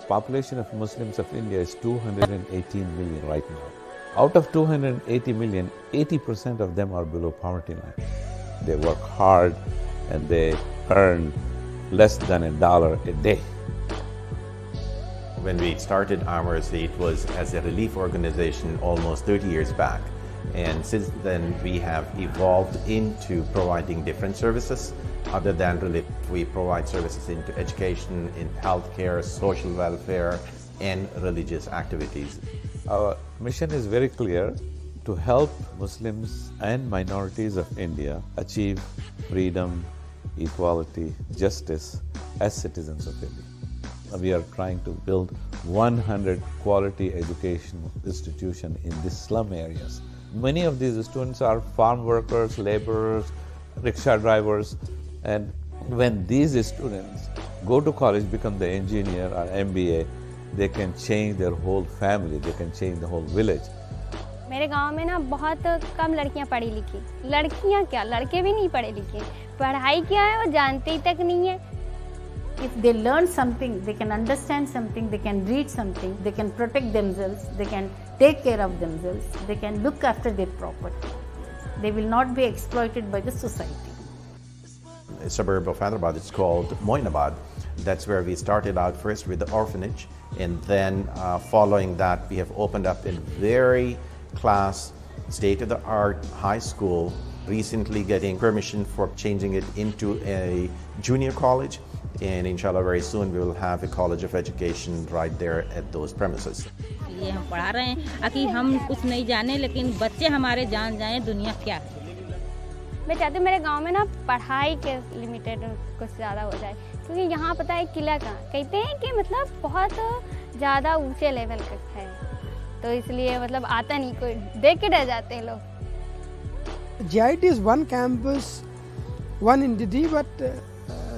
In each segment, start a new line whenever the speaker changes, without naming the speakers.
population of Muslims of India is 218 million right now. Out of 280 million, 80% of them are below poverty line. They work hard and they earn less than $1 a day.
When we started IMRC, it was as a relief organization almost 30 years back. And since then, we have evolved into providing different services. Other than relief, we provide services into education, in healthcare, social welfare, and religious activities.
Our mission is very clear: to help Muslims and minorities of India achieve freedom, equality, justice as citizens of India. We are trying to build 100 quality education institutions in these slum areas. Many of these students are farm workers, laborers, rickshaw drivers, and when these students go to college, become the engineer or MBA, they can change their whole family, they can change the whole village.
मेरे गांव में ना बहुत कम लड़कियां पढ़ी लिखी, लड़कियां क्या, लड़के भी नहीं पढ़े लिखे, पढ़ाई क्या है वो जानते ही तक नहीं है.
If they learn something, they can understand something, they can read something, they can protect themselves, they can take care of themselves, they can look after their property. They will not be exploited by the society.
A suburb of Hyderabad, it's called Moinabad. That's where we started out first with the orphanage, and then following that, we have opened up a very class, state-of-the-art high school, recently getting permission for changing it into a junior college, and inshallah very soon we will have a college of education right there at those premises.
ये हम पढ़ा रहे हैं कि हम कुछ नहीं जाने लेकिन बच्चे हमारे जान जाएं दुनिया क्या है.
मैं चाहती हूँ मेरे गांव में ना पढ़ाई के लिमिटेड कुछ ज़्यादा हो जाए, क्योंकि यहाँ पता है किला कहाँ कहते हैं कि मतलब बहुत ज़्यादा ऊंचे लेवल का है, तो इसलिए मतलब आता नहीं, कोई देख के डर जाते हैं लोग.
GIT is one campus, one entity, but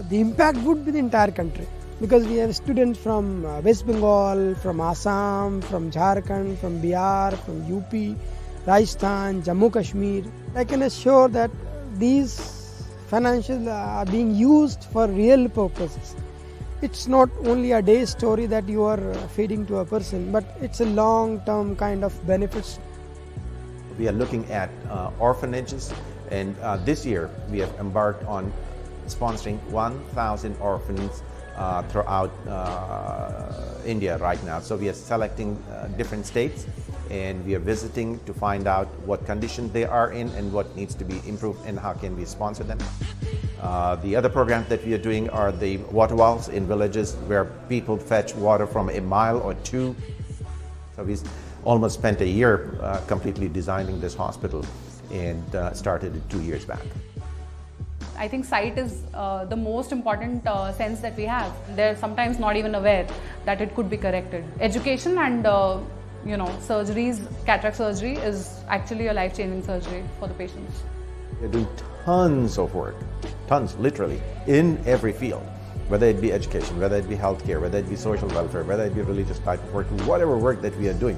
the impact would be the entire country, because we have students from West Bengal, from Assam, from Jharkhand, from Bihar, from UP, Rajasthan, Jammu Kashmir. I can assure that these financials are being used for real purposes. It's not only a day story that you are feeding to a person, but it's a long-term kind of benefits.
We are looking at orphanages, and this year we have embarked on sponsoring 1,000 orphans throughout India right now. So we are selecting different states, and we are visiting to find out what condition they are in and what needs to be improved and how can we sponsor them. The other programs that we are doing are the water wells in villages where people fetch water from a mile or two. So we almost spent a year completely designing this hospital, and started it 2 years back.
I think sight is the most important sense that we have. They're sometimes not even aware that it could be corrected. Education and surgeries, cataract surgery is actually a life-changing surgery for the patients.
We're doing tons of work, tons, literally, in every field, whether it be education, whether it be healthcare, whether it be social welfare, whether it be religious type of work, whatever work that we are doing,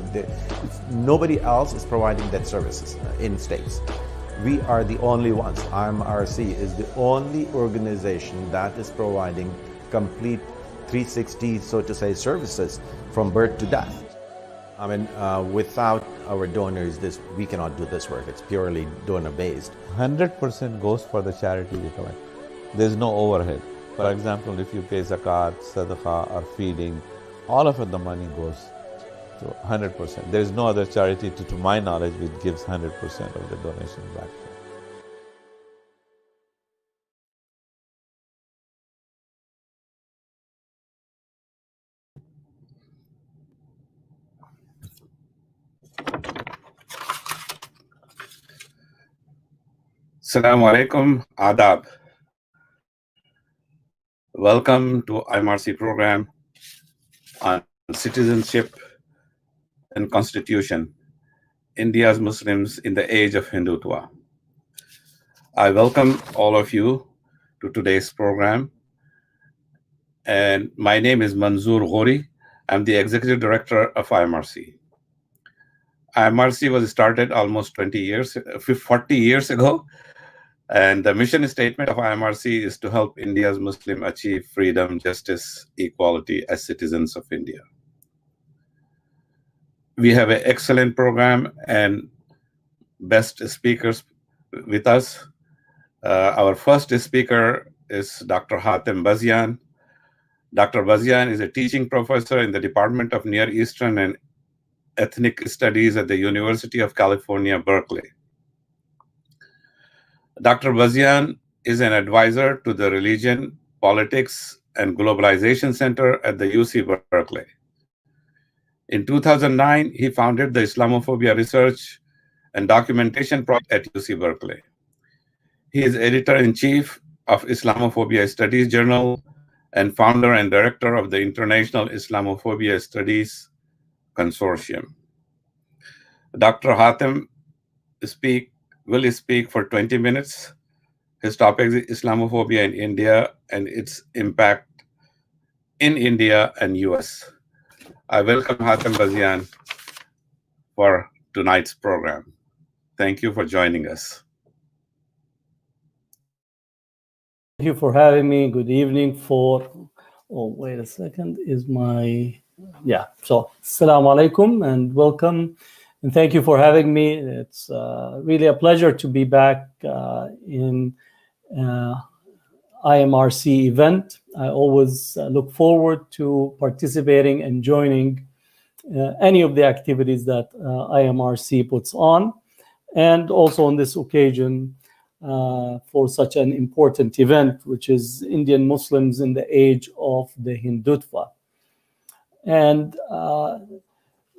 nobody else is providing that services in states. We are the only ones. IMRC is the only organization that is providing complete 360, so to say, services from birth to death. I mean, without our donors, we cannot do this work. It's purely donor-based.
100% goes for the charity we collect. There's no overhead. For example, if you pay zakat, sadaqah, or feeding, all of it, the money goes to 100%. There is no other charity, to my knowledge, which gives 100% of the donation back.
Assalamu alaikum, adab. Welcome to IMRC program on citizenship and constitution, India's Muslims in the age of Hindutva. I welcome all of you to today's program. And my name is Manzoor Ghori. I'm the executive director of IMRC. IMRC was started almost 40 years ago And the mission statement of IMRC is to help India's Muslim achieve freedom, justice, equality as citizens of India. We have an excellent program and best speakers with us. Our first speaker is Dr. Hatem Bazian. Dr. Bazian is a teaching professor in the Department of Near Eastern and Ethnic Studies at the University of California, Berkeley. Dr. Bazian is an advisor to the Religion, Politics, and Globalization Center at the UC Berkeley. In 2009, he founded the Islamophobia Research and Documentation Project at UC Berkeley. He is editor-in-chief of Islamophobia Studies Journal and founder and director of the International Islamophobia Studies Consortium. Dr. Hatem will speak for 20 minutes. His topic is Islamophobia in India and its impact in India and US. I welcome Hatem Bazian for tonight's program. Thank you for joining us.
Thank you for having me. Good evening wait a second, so Assalamu alaikum and welcome. And thank you for having me. It's really a pleasure to be back in IMRC event. I always look forward to participating and joining any of the activities that IMRC puts on, and also on this occasion for such an important event, which is Indian Muslims in the age of the Hindutva. And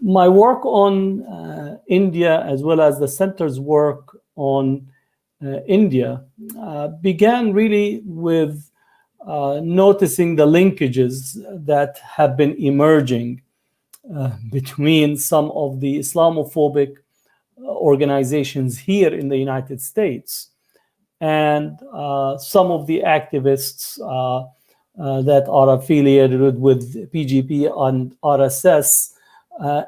my work on India, as well as the center's work on India, began really with noticing the linkages that have been emerging between some of the Islamophobic organizations here in the United States and some of the activists that are affiliated with PGP and RSS,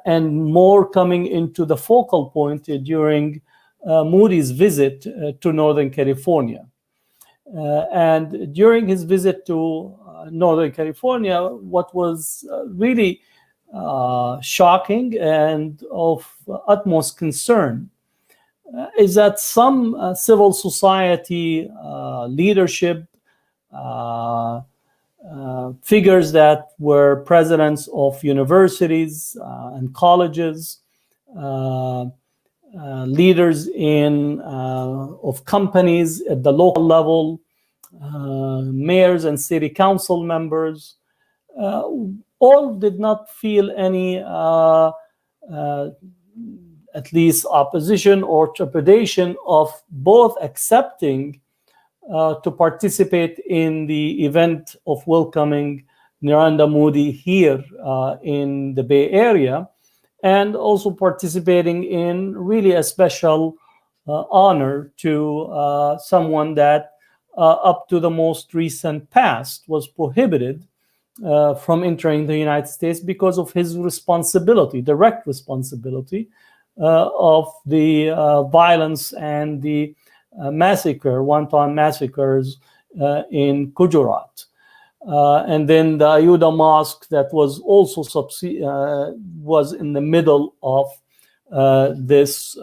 and more coming into the focal point during Modi's visit to Northern California. And during his visit to Northern California, what was really shocking and of utmost concern is that some civil society leadership, figures that were presidents of universities and colleges, leaders of companies at the local level, mayors and city council members, all did not feel any at least opposition or trepidation of both accepting to participate in the event of welcoming Narendra Modi here in the Bay Area, and also participating in really a special honor to someone that up to the most recent past was prohibited from entering the United States because of his responsibility, direct responsibility of the violence and the wanton massacres in Gujarat. And then the Ayuda Mosque that was also was in the middle of this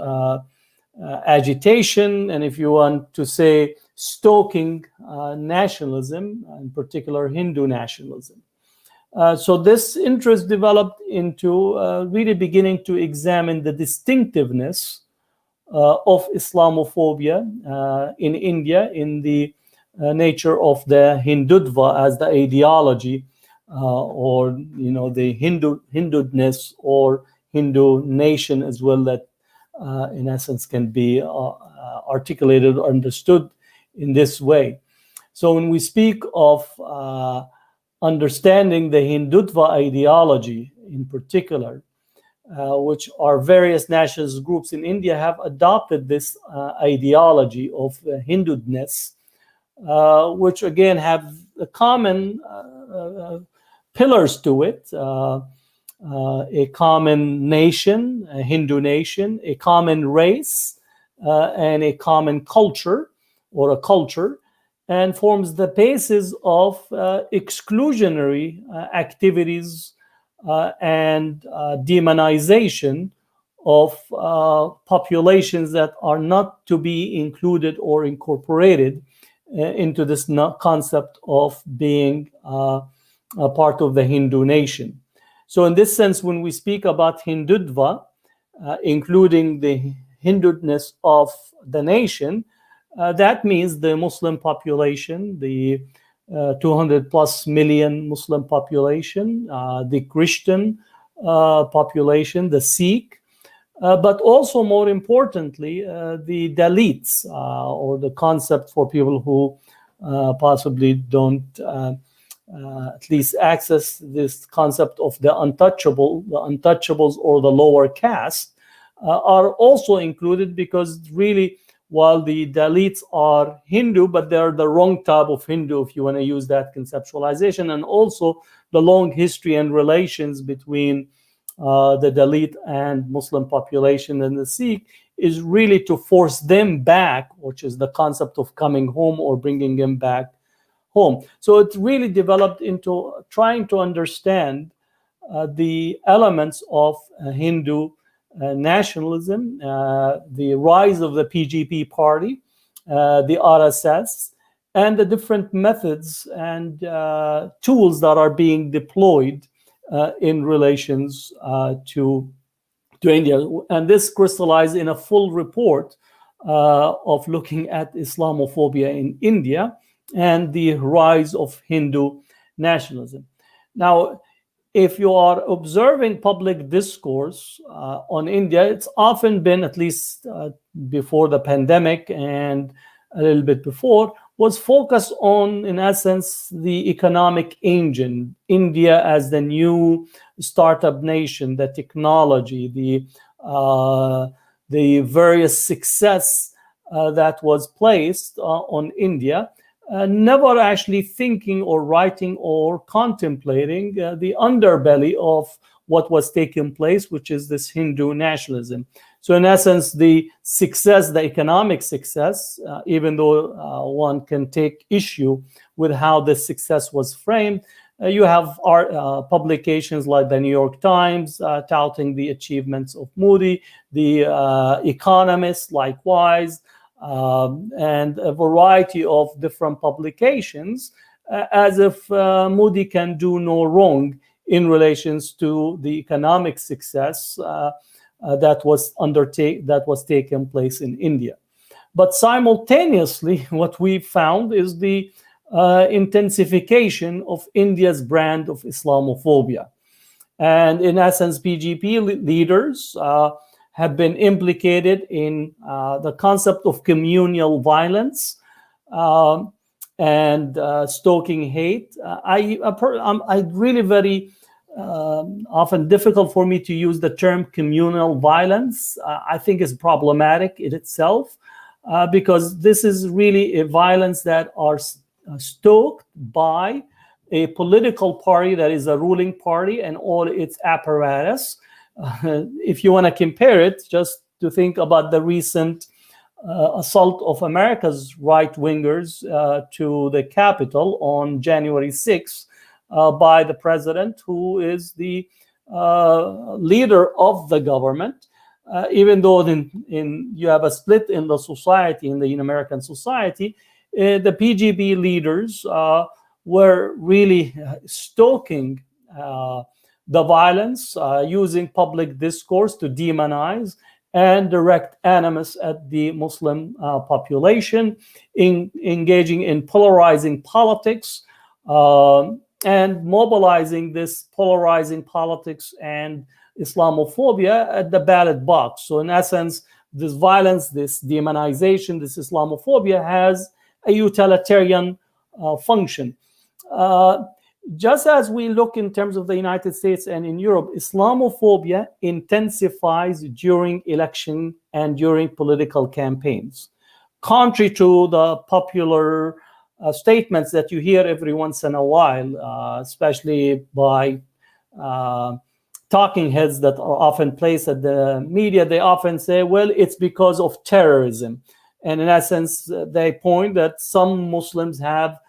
agitation, and if you want to say, stoking nationalism, in particular Hindu nationalism. So this interest developed into really beginning to examine the distinctiveness of Islamophobia in India, in the nature of the Hindutva as the ideology, or the Hinduness or Hindu nation as well, that in essence can be articulated or understood in this way. So when we speak of understanding the Hindutva ideology in particular, which are various nationalist groups in India have adopted this ideology of Hinduness, which again have common pillars to it, a common nation, a Hindu nation, a common race, and a common culture, or a culture, and forms the basis of exclusionary activities and demonization of populations that are not to be included or incorporated into this concept of being a part of the Hindu nation. So in this sense, when we speak about Hindutva, including the Hinduness of the nation, that means the Muslim population, the 200 plus million Muslim population, the Christian population, the Sikh, but also more importantly, the Dalits, or the concept for people who possibly don't at least access this concept of the untouchables or the lower caste are also included, because really, while the Dalits are Hindu, but they're the wrong type of Hindu, if you want to use that conceptualization, and also the long history and relations between the Dalit and Muslim population and the Sikh is really to force them back, which is the concept of coming home or bringing them back home. So it really developed into trying to understand the elements of Hindu nationalism, the rise of the PGP party, the RSS, and the different methods and tools that are being deployed in relations to India. And this crystallized in a full report of looking at Islamophobia in India and the rise of Hindu nationalism. Now, if you are observing public discourse on India, it's often been, at least before the pandemic and a little bit before, was focused on, in essence, the economic engine, India as the new startup nation, the technology, the various success that was placed on India. Never actually thinking or writing or contemplating the underbelly of what was taking place, which is this Hindu nationalism. So in essence, the success, the economic success, even though one can take issue with how the success was framed, you have publications like the New York Times touting the achievements of Modi, the Economist likewise, and a variety of different publications, as if Modi can do no wrong in relations to the economic success that was taking place in India. But simultaneously, what we found is the intensification of India's brand of Islamophobia. And in essence, PGP leaders have been implicated in the concept of communal violence and stoking hate. I really very often difficult for me to use the term communal violence. I think it's problematic in itself because this is really a violence that are stoked by a political party that is a ruling party and all its apparatus. If you want to compare it, just to think about the recent assault of America's right-wingers to the Capitol on January 6th by the president, who is the leader of the government, even though you have a split in the society, in the American society, the PGP leaders were really stoking the violence, using public discourse to demonize and direct animus at the Muslim population, engaging in polarizing politics and mobilizing this polarizing politics and Islamophobia at the ballot box. So in essence, this violence, this demonization, this Islamophobia has a utilitarian function. Just as we look in terms of the United States and in Europe, Islamophobia intensifies during election and during political campaigns. Contrary to the popular statements that you hear every once in a while, especially by talking heads that are often placed at the media, they often say, well, it's because of terrorism. And in essence, they point that some Muslims have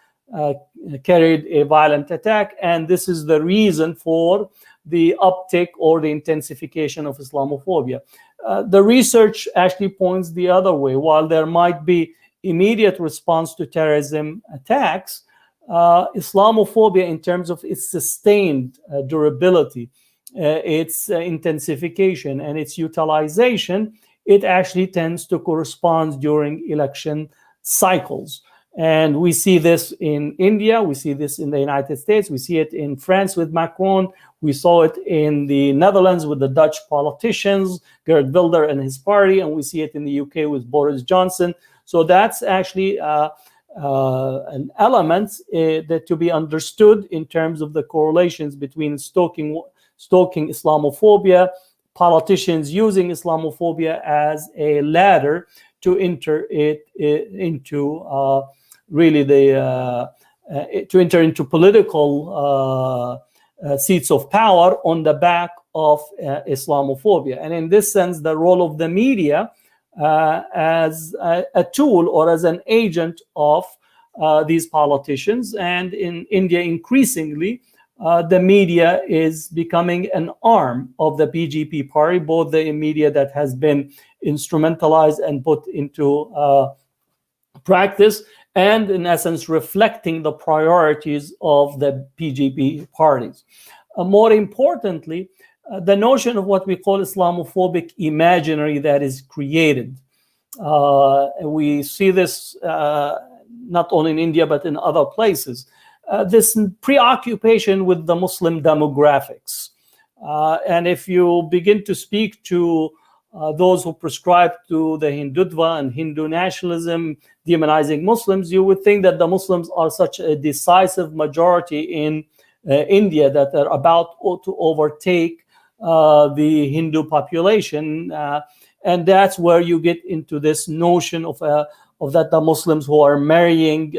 carried a violent attack, and this is the reason for the uptick or the intensification of Islamophobia. The research actually points the other way. While there might be immediate response to terrorism attacks, Islamophobia, in terms of its sustained durability, its intensification, and its utilization, it actually tends to correspond during election cycles. And we see this in India, we see this in the United States, we see it in France with Macron, we saw it in the Netherlands with the Dutch politicians, Geert Wilders and his party, and we see it in the UK with Boris Johnson. So that's actually an element that to be understood in terms of the correlations between stoking Islamophobia, politicians using Islamophobia as a ladder to enter it into really the to enter into political seats of power on the back of Islamophobia. And in this sense, the role of the media as a tool or as an agent of these politicians, and in India increasingly the media is becoming an arm of the BJP party, both the media that has been instrumentalized and put into practice, and in essence reflecting the priorities of the BJP parties. More importantly, the notion of what we call Islamophobic imaginary that is created. We see this not only in India but in other places. This preoccupation with the Muslim demographics. And if you begin to speak to those who prescribe to the Hindutva and Hindu nationalism, demonizing Muslims, you would think that the Muslims are such a decisive majority in India that they're about to overtake the Hindu population. And that's where you get into this notion of that the Muslims who are marrying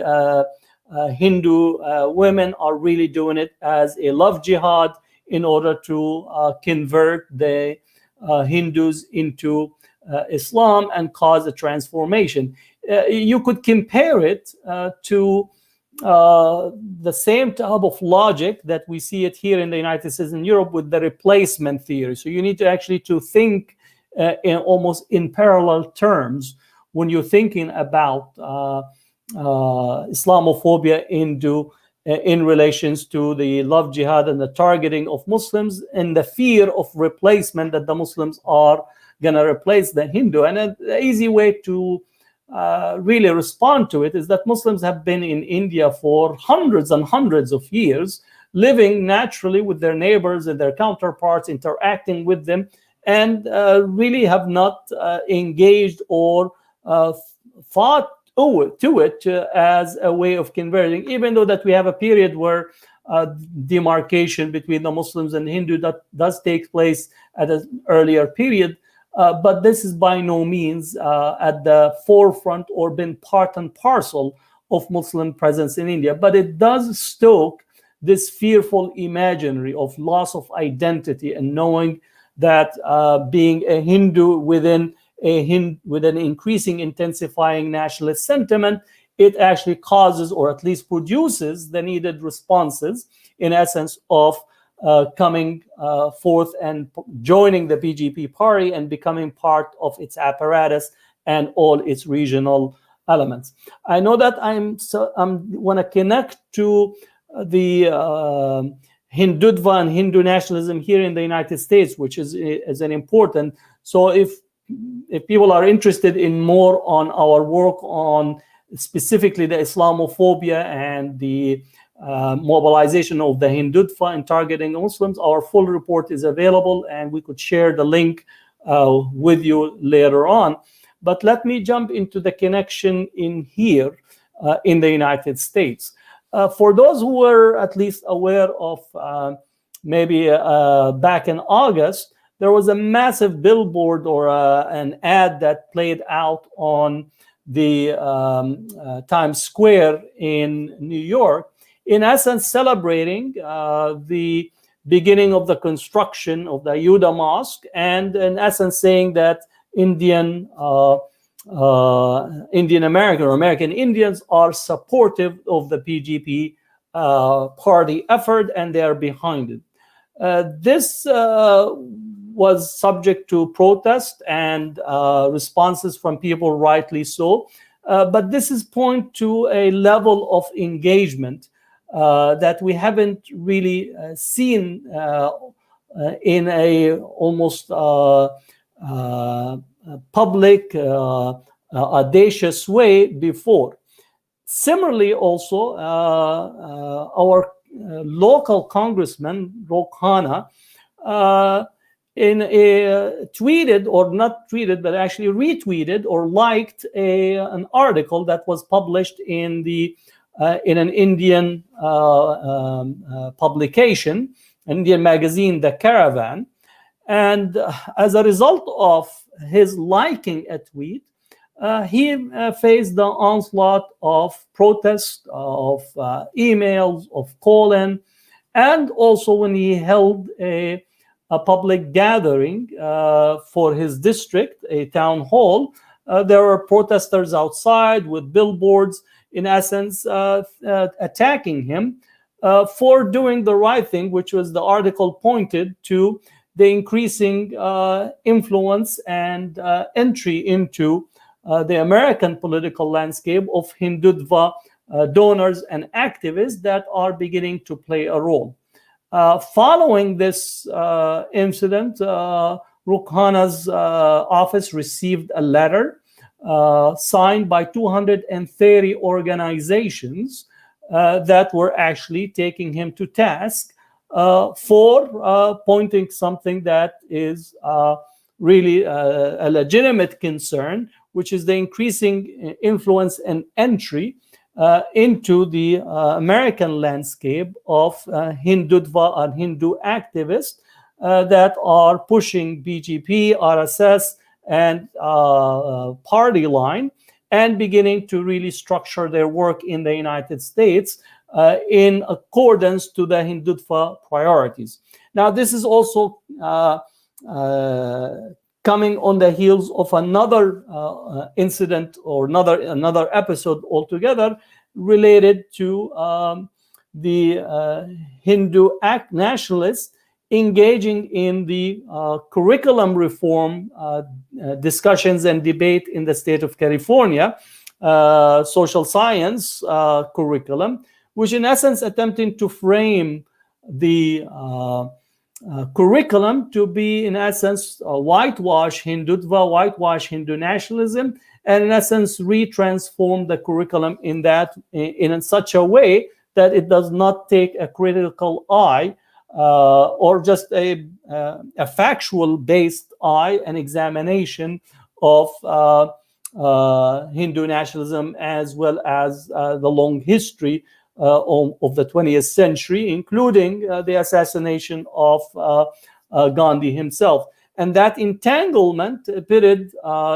Hindu women are really doing it as a love jihad in order to convert the Hindus into Islam and cause a transformation. You could compare it to the same type of logic that we see it here in the United States and Europe with the replacement theory. So you need to actually to think in almost in parallel terms when you're thinking about Islamophobia in relations to the love jihad and the targeting of Muslims and the fear of replacement that the Muslims are going to replace the Hindu. And an easy way to really respond to it is that Muslims have been in India for hundreds and hundreds of years, living naturally with their neighbors and their counterparts, interacting with them, and really have not engaged or thought to it as a way of converting, even though that we have a period where demarcation between the Muslims and Hindu that does take place at an earlier period. But this is by no means at the forefront or been part and parcel of Muslim presence in India. But it does stoke this fearful imaginary of loss of identity and knowing that being a Hindu within an increasing, intensifying nationalist sentiment, it actually causes or at least produces the needed responses in essence of coming forth and joining the BJP party and becoming part of its apparatus and all its regional elements. I know that I want to connect to the Hindutva and Hindu nationalism here in the United States, which is an important. So if people are interested in more on our work on specifically the Islamophobia and the mobilization of the Hindutva and targeting Muslims, our full report is available and we could share the link with you later on. But let me jump into the connection in here in the United States. For those who were at least aware of maybe back in August, there was a massive billboard or an ad that played out on the Times Square in New York, in essence celebrating the beginning of the construction of the Ayuda Mosque, and in essence saying that Indian Indian American or American Indians are supportive of the PGP party effort, and they are behind it. This was subject to protest and responses from people, rightly so. But this is point to a level of engagement that we haven't really seen in a almost public, audacious way before. Similarly, also, our local congressman, Rouhana, in a tweeted, or not tweeted, but actually retweeted or liked an article that was published in an Indian publication, an Indian magazine, The Caravan. And as a result of his liking a tweet, he faced the onslaught of protests, of emails, of call-in, and also when he held a public gathering for his district, a town hall, there were protesters outside with billboards, in essence, attacking him for doing the right thing, which was, the article pointed to the increasing influence and entry into the American political landscape of Hindutva donors and activists that are beginning to play a role. Following this incident, Rouhana's office received a letter signed by 230 organizations that were actually taking him to task for pointing something that is really a legitimate concern, which is the increasing influence and entry into the American landscape of Hindutva and Hindu activists that are pushing BJP, RSS, and party line, and beginning to really structure their work in the United States in accordance to the Hindutva priorities. Now, this is also coming on the heels of another incident, or another episode altogether, related to the Hindu nationalists engaging in the curriculum reform discussions and debate in the state of California, social science curriculum, which in essence attempting to frame the curriculum to be, in essence, whitewash Hindutva, whitewash Hindu nationalism, and in essence retransform the curriculum in such a way that it does not take a critical eye or just a factual based eye and examination of Hindu nationalism, as well as the long history of the 20th century, including the assassination of Gandhi himself. And that entanglement pitted,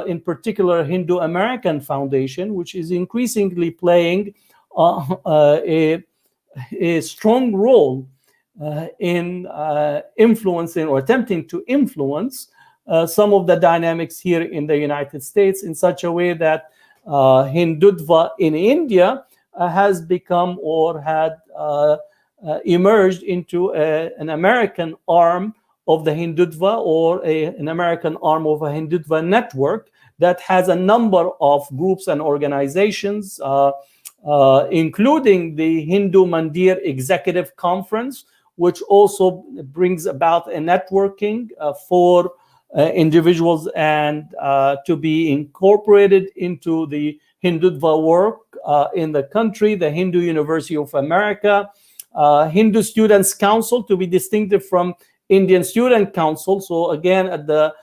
in particular, Hindu American Foundation, which is increasingly playing a strong role in influencing or attempting to influence some of the dynamics here in the United States, in such a way that Hindutva in India has become, or had emerged into an American arm of the Hindutva, or an American arm of a Hindutva network that has a number of groups and organizations, including the Hindu Mandir Executive Conference, which also brings about a networking for individuals and to be incorporated into the Hindutva work in the country, the Hindu University of America, Hindu Students Council, to be distinctive from Indian Student Council, so again at the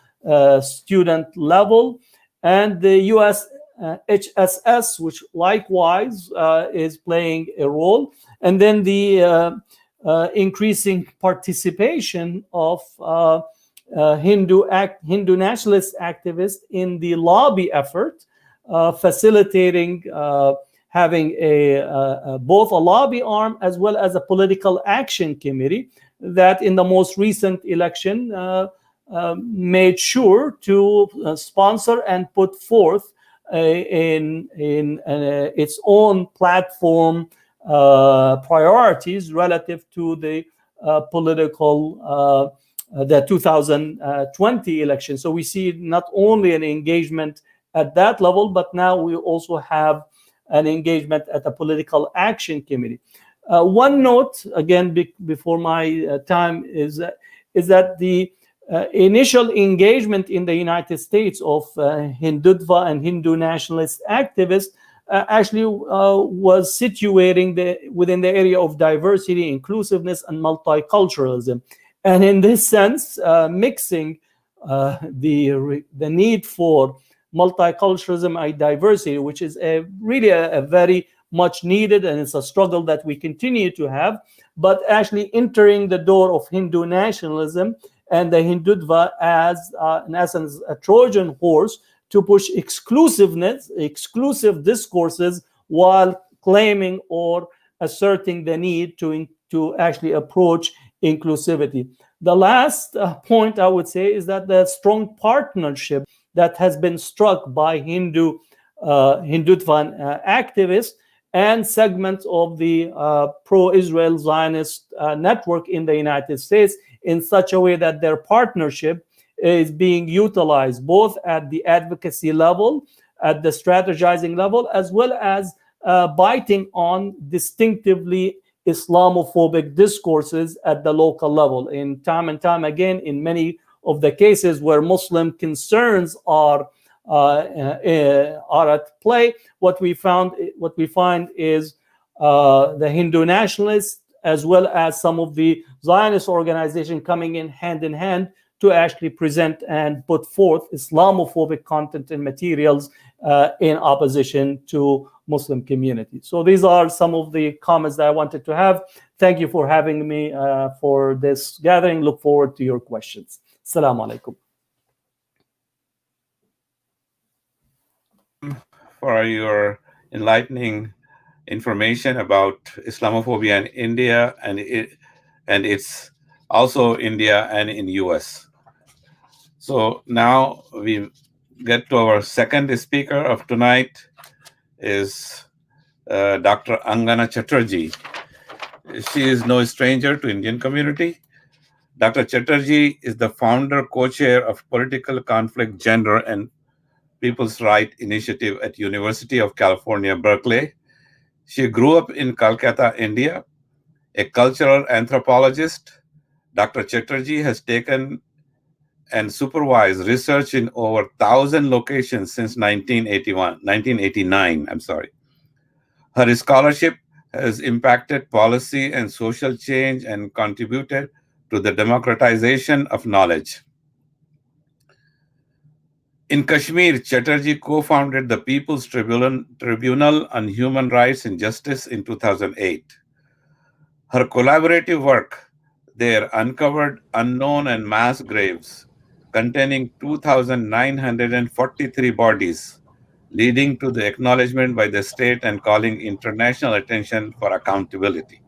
student level, and the US HSS, which likewise is playing a role, and then the increasing participation of Hindu nationalist activists in the lobby effort, facilitating having both a lobby arm as well as a political action committee that in the most recent election made sure to sponsor and put forth in its own platform priorities relative to the political the 2020 election. So we see not only an engagement at that level, but now we also have an engagement at the political action committee. One note, again, before my time, is that the initial engagement in the United States of Hindutva and Hindu nationalist activists actually was situating within the area of diversity, inclusiveness, and multiculturalism. And in this sense, mixing the need for multiculturalism and diversity, which is really a very much needed, and it's a struggle that we continue to have, but actually entering the door of Hindu nationalism and the Hindutva as, in essence, a Trojan horse to push exclusiveness, exclusive discourses, while claiming or asserting the need to actually approach inclusivity. The last point I would say is that the strong partnership that has been struck by Hindutva activists and segments of the pro-Israel Zionist network in the United States, in such a way that their partnership is being utilized both at the advocacy level, at the strategizing level, as well as biting on distinctively Islamophobic discourses at the local level. In time and time again, in many of the cases where Muslim concerns are at play, what we find is the Hindu nationalists, as well as some of the Zionist organizations, coming in hand to actually present and put forth Islamophobic content and materials in opposition to Muslim community. So these are some of the comments that I wanted to have. Thank you for having me for this gathering. Look forward to your questions. Assalamu alaikum.
For your enlightening information about Islamophobia in India, and it's also India and in US. So now we get to our second speaker of tonight is Dr. Angana Chatterjee. She is no stranger to Indian community. Dr. Chatterjee is the founder, co-chair of Political Conflict, Gender, and People's Right Initiative at University of California, Berkeley. She grew up in Calcutta, India. A cultural anthropologist, Dr. Chatterjee has taken and supervised research in over 1,000 locations since 1989. Her scholarship has impacted policy and social change and contributed to the democratization of knowledge. In Kashmir, Chatterjee co-founded the People's Tribunal on Human Rights and Justice in 2008. Her collaborative work there uncovered unknown and mass graves containing 2,943 bodies, leading to the acknowledgement by the state and calling international attention for accountability.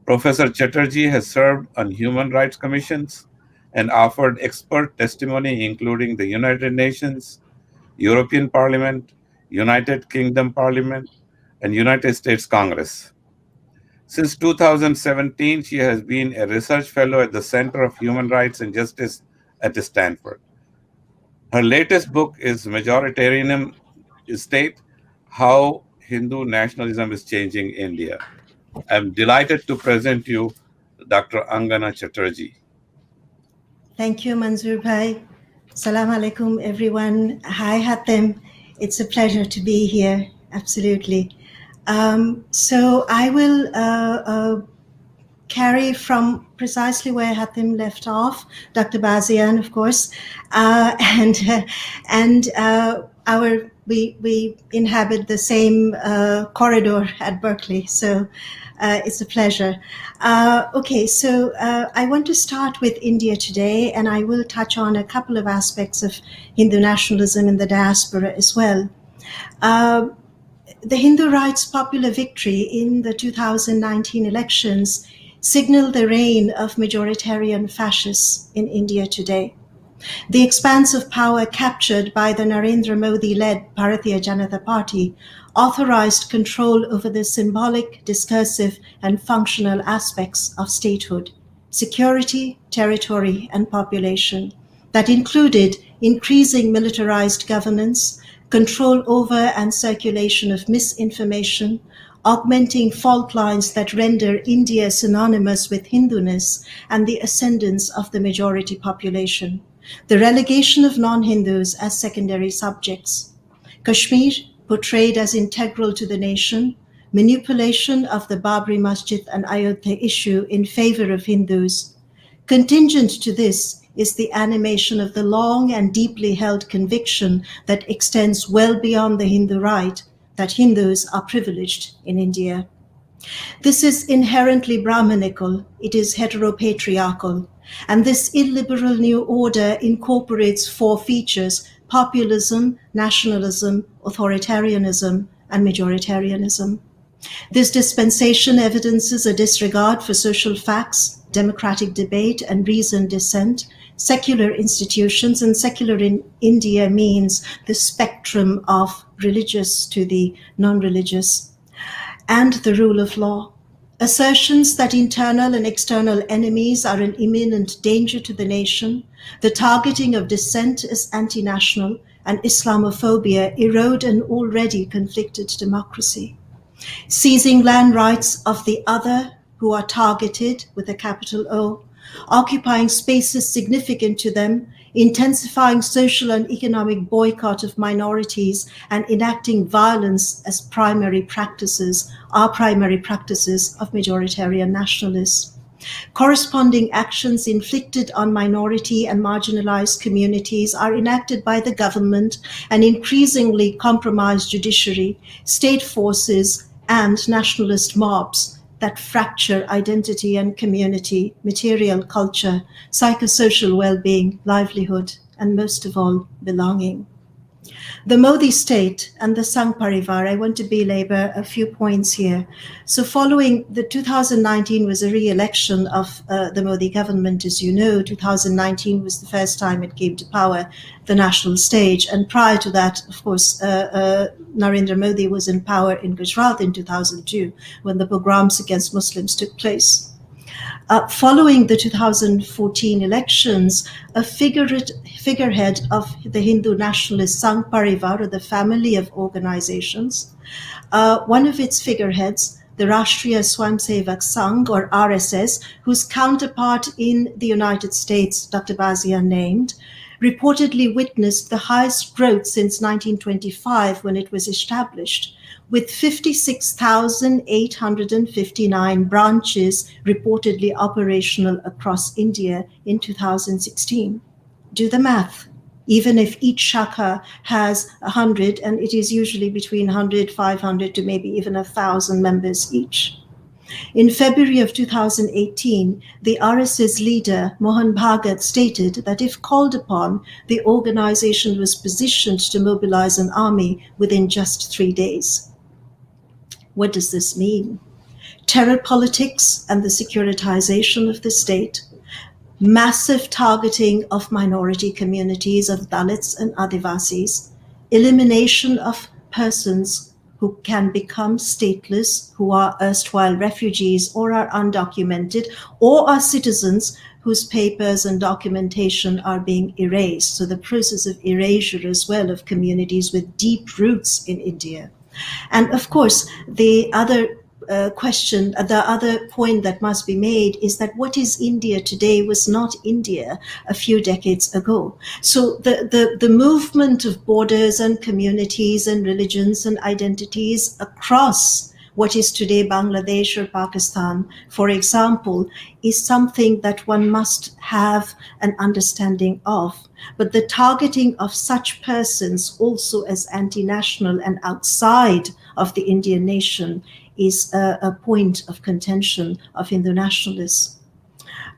Professor Chatterjee has served on human rights commissions and offered expert testimony, including the United Nations, European Parliament, United Kingdom Parliament, and United States Congress. Since 2017, she has been a research fellow at the Center of Human Rights and Justice at Stanford. Her latest book is Majoritarianism State: How Hindu Nationalism is Changing India. I'm delighted to present you Dr. Angana Chatterjee.
Thank you, Manzoor Bhai. Assalamu alaikum, everyone. Hi, Hatem. It's a pleasure to be here. Absolutely. So I will carry from precisely where Hatem left off, Dr. Bazian, of course, we inhabit the same corridor at Berkeley, so it's a pleasure. Okay, so I want to start with India today, and I will touch on a couple of aspects of Hindu nationalism in the diaspora as well. The Hindu rights popular victory in the 2019 elections signaled the reign of majoritarian fascists in India today. The expanse of power captured by the Narendra Modi-led Bharatiya Janata Party authorized control over the symbolic, discursive, and functional aspects of statehood, security, territory, and population, that included increasing militarized governance, control over and circulation of misinformation, augmenting fault lines that render India synonymous with Hinduness, and the ascendance of the majority population, the relegation of non-Hindus as secondary subjects, Kashmir portrayed as integral to the nation, manipulation of the Babri Masjid and Ayodhya issue in favor of Hindus. Contingent to this is the animation of the long and deeply held conviction that extends well beyond the Hindu right, that Hindus are privileged in India. This is inherently Brahmanical, it is heteropatriarchal, and this illiberal new order incorporates four features: populism, nationalism, authoritarianism, and majoritarianism. This dispensation evidences a disregard for social facts, democratic debate, and reasoned dissent. Secular institutions, and secular in India means the spectrum of religious to the non-religious, and the rule of law. Assertions that internal and external enemies are an imminent danger to the nation, the targeting of dissent as anti-national, and Islamophobia erode an already conflicted democracy. Seizing land rights of the other who are targeted with a capital O, occupying spaces significant to them, intensifying social and economic boycott of minorities, and enacting violence as primary practices of majoritarian nationalists. Corresponding actions inflicted on minority and marginalized communities are enacted by the government and increasingly compromised judiciary, state forces, and nationalist mobs that fracture identity and community, material culture, psychosocial well-being, livelihood, and most of all, belonging. The Modi state and the Sangh Parivar, I want to belabor a few points here. So following the 2019 was a re-election of the Modi government, as you know. 2019 was the first time it came to power, the national stage. And prior to that, of course, Narendra Modi was in power in Gujarat in 2002 when the pogroms against Muslims took place. Following the 2014 elections, a figurehead of the Hindu nationalist Sangh Parivar, or the family of organizations, one of its figureheads, the Rashtriya Swayamsevak Sangh, or RSS, whose counterpart in the United States, Dr. Bazian named, reportedly witnessed the highest growth since 1925 when it was established, with 56,859 branches reportedly operational across India in 2016. Do the math. Even if each shakha has 100, and it is usually between 100, 500 to maybe even 1,000 members each. In February of 2018, the RSS leader, Mohan Bhagat, stated that if called upon, the organization was positioned to mobilize an army within just 3 days. What does this mean? Terror politics and the securitization of the state, massive targeting of minority communities of Dalits and Adivasis, elimination of persons who can become stateless, who are erstwhile refugees or are undocumented, or are citizens whose papers and documentation are being erased. So the process of erasure as well of communities with deep roots in India. And of course, the other the other point that must be made is that what is India today was not India a few decades ago. So the movement of borders and communities and religions and identities across what is today Bangladesh or Pakistan, for example, is something that one must have an understanding of. But the targeting of such persons also as anti-national and outside of the Indian nation is a point of contention of Hindu nationalists.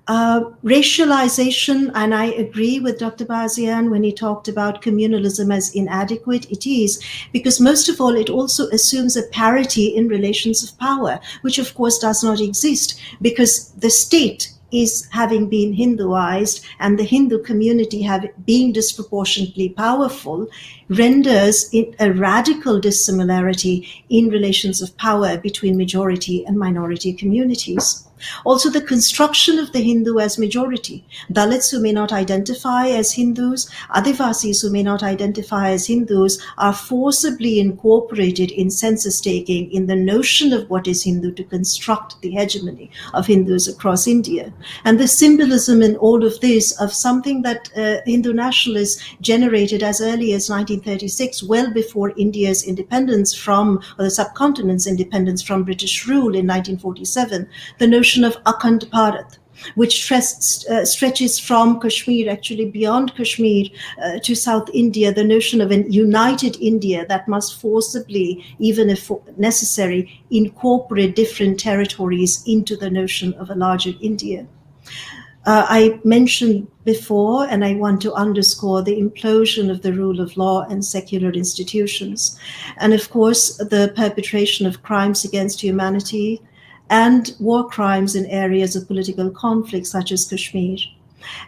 Racialization, and I agree with Dr. Bazian when he talked about communalism as inadequate. It is, because most of all, it also assumes a parity in relations of power, which of course does not exist, because the state is having been Hinduized and the Hindu community being disproportionately powerful renders it a radical dissimilarity in relations of power between majority and minority communities. Also, the construction of the Hindu as majority. Dalits who may not identify as Hindus, Adivasis who may not identify as Hindus, are forcibly incorporated in census taking in the notion of what is Hindu to construct the hegemony of Hindus across India. And the symbolism in all of this of something that Hindu nationalists generated as early as 1936, well before India's independence from, or the subcontinent's independence from British rule in 1947, the notion of Akhand Bharat, which stretches from Kashmir, actually beyond Kashmir, to South India, the notion of a united India that must forcibly, even if necessary, incorporate different territories into the notion of a larger India. I mentioned before, and I want to underscore the implosion of the rule of law and secular institutions, and of course the perpetration of crimes against humanity and war crimes in areas of political conflict such as Kashmir.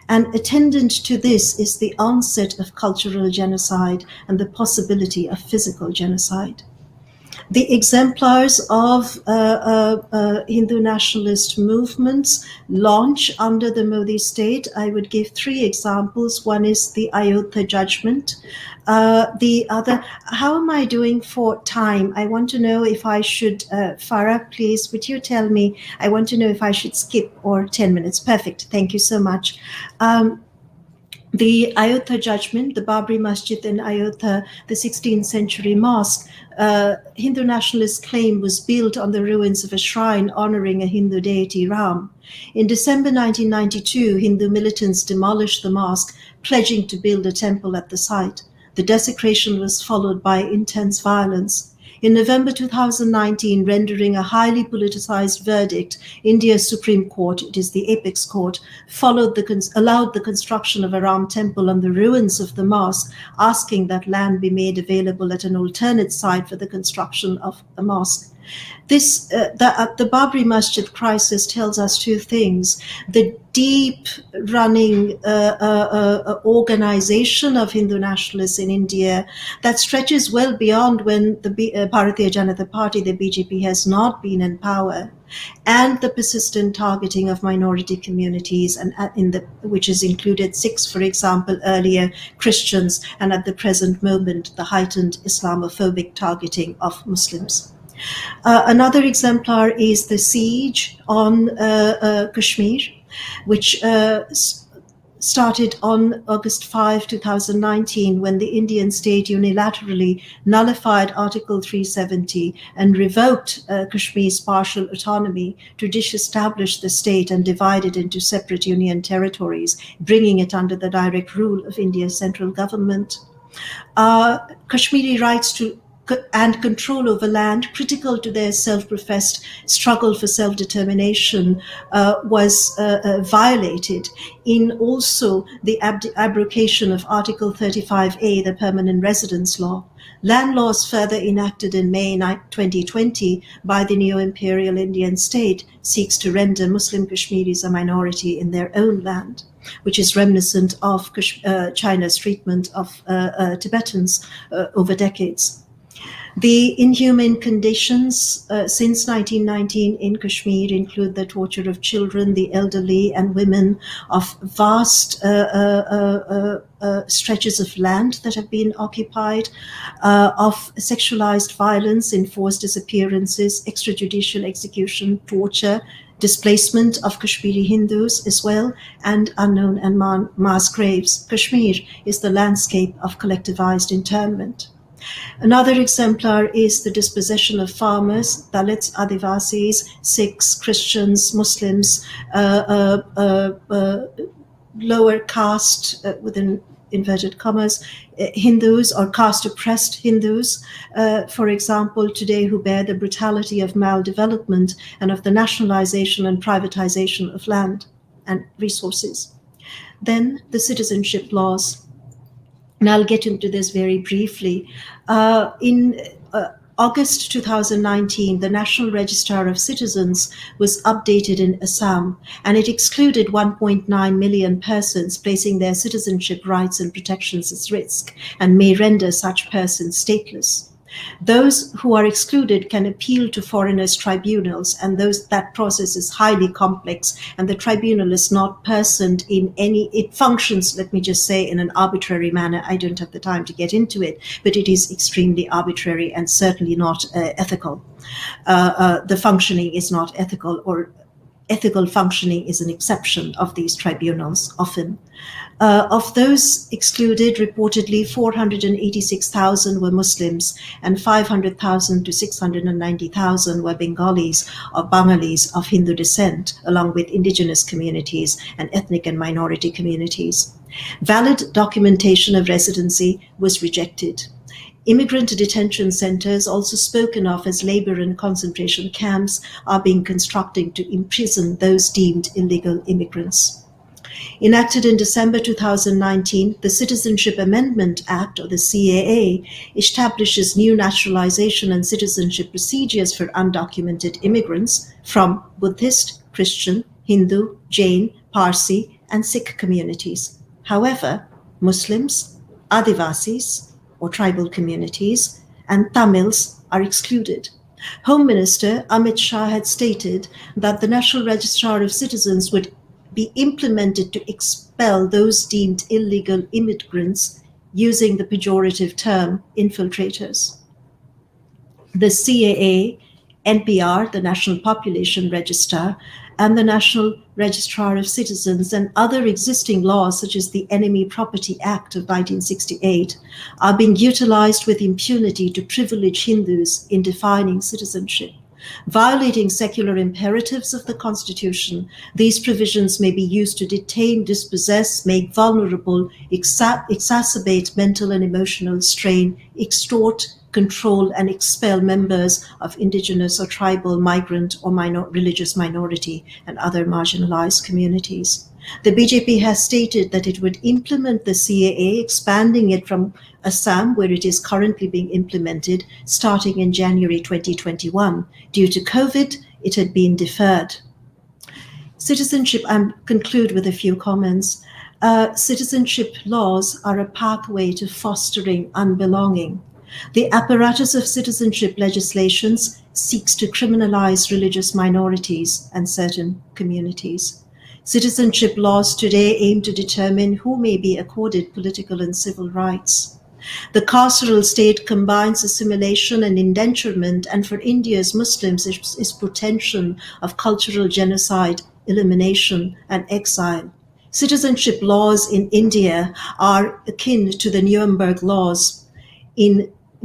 And attendant to this is the onset of cultural genocide and the possibility of physical genocide. The exemplars of Hindu nationalist movements launch under the Modi state. I would give three examples. One is the Ayodhya judgment. The other, how am I doing for time? I want to know if I should, Farah, please, would you tell me? I want to know if I should skip or 10 minutes. Perfect. Thank you so much. The Ayodhya judgment, the Babri Masjid in Ayodhya, the 16th century mosque, Hindu nationalist claim was built on the ruins of a shrine honoring a Hindu deity Ram. In December 1992, Hindu militants demolished the mosque, pledging to build a temple at the site. The desecration was followed by intense violence. In November 2019, rendering a highly politicized verdict, India's Supreme Court, it is the apex court, allowed the construction of a Ram temple on the ruins of the mosque, asking that land be made available at an alternate site for the construction of a mosque. The Babri Masjid crisis tells us two things. The deep running organization of Hindu nationalists in India that stretches well beyond when the Bharatiya Janata Party, the BJP, has not been in power, and the persistent targeting of minority communities, and which has included 6, for example, earlier Christians, and at the present moment, the heightened Islamophobic targeting of Muslims. Another exemplar is the siege on Kashmir, which started on August 5, 2019, when the Indian state unilaterally nullified Article 370 and revoked Kashmir's partial autonomy to disestablish the state and divide it into separate union territories, bringing it under the direct rule of India's central government. Kashmiri rights to and control over land, critical to their self-professed struggle for self-determination, was violated in also the abrogation of Article 35A, the permanent residence law. Land laws further enacted in May 2020 by the neo-imperial Indian state seeks to render Muslim Kashmiris a minority in their own land, which is reminiscent of China's treatment of Tibetans over decades. The inhumane conditions since 1919 in Kashmir include the torture of children, the elderly, and women, of vast stretches of land that have been occupied, of sexualized violence, enforced disappearances, extrajudicial execution, torture, displacement of Kashmiri Hindus as well, and unknown and mass graves. Kashmir is the landscape of collectivized internment. Another exemplar is the dispossession of farmers, Dalits, Adivasis, Sikhs, Christians, Muslims, lower caste, within inverted commas, Hindus or caste-oppressed Hindus, for example, today, who bear the brutality of maldevelopment and of the nationalization and privatization of land and resources. Then the citizenship laws. And I'll get into this very briefly. August 2019, the National Register of Citizens was updated in Assam, and it excluded 1.9 million persons, placing their citizenship rights and protections at risk, and may render such persons stateless. Those who are excluded can appeal to foreigners' tribunals, and that process is highly complex, and the tribunal is not personed in any, it functions, let me just say, in an arbitrary manner. I don't have the time to get into it, but it is extremely arbitrary and certainly not ethical. The functioning is not ethical, or ethical functioning is an exception of these tribunals often. Of those excluded, reportedly 486,000 were Muslims, and 500,000 to 690,000 were Bengalis of Hindu descent, along with indigenous communities and ethnic and minority communities. Valid documentation of residency was rejected. Immigrant detention centers, also spoken of as labor and concentration camps, are being constructed to imprison those deemed illegal immigrants. Enacted in December 2019, the Citizenship Amendment Act, or the CAA, establishes new naturalization and citizenship procedures for undocumented immigrants from Buddhist, Christian, Hindu, Jain, Parsi, and Sikh communities. However, Muslims, Adivasis, or tribal communities, and Tamils are excluded. Home Minister Amit Shah had stated that the National Registrar of Citizens would be implemented to expel those deemed illegal immigrants using the pejorative term infiltrators. The CAA, NPR, the National Population Register, and the National Registrar of Citizens and other existing laws such as the Enemy Property Act of 1968 are being utilized with impunity to privilege Hindus in defining citizenship. Violating secular imperatives of the Constitution, these provisions may be used to detain, dispossess, make vulnerable, exacerbate mental and emotional strain, extort, control, and expel members of indigenous or tribal, migrant, or religious minority and other marginalized communities. The BJP has stated that it would implement the CAA, expanding it from Assam, where it is currently being implemented, starting in January 2021. Due to COVID, it had been deferred. Citizenship, I'll conclude with a few comments. Citizenship laws are a pathway to fostering unbelonging. The apparatus of citizenship legislations seeks to criminalize religious minorities and certain communities. Citizenship laws today aim to determine who may be accorded political and civil rights. The carceral state combines assimilation and indenturement, and for India's Muslims is potential of cultural genocide, elimination, and exile. Citizenship laws in India are akin to the Nuremberg laws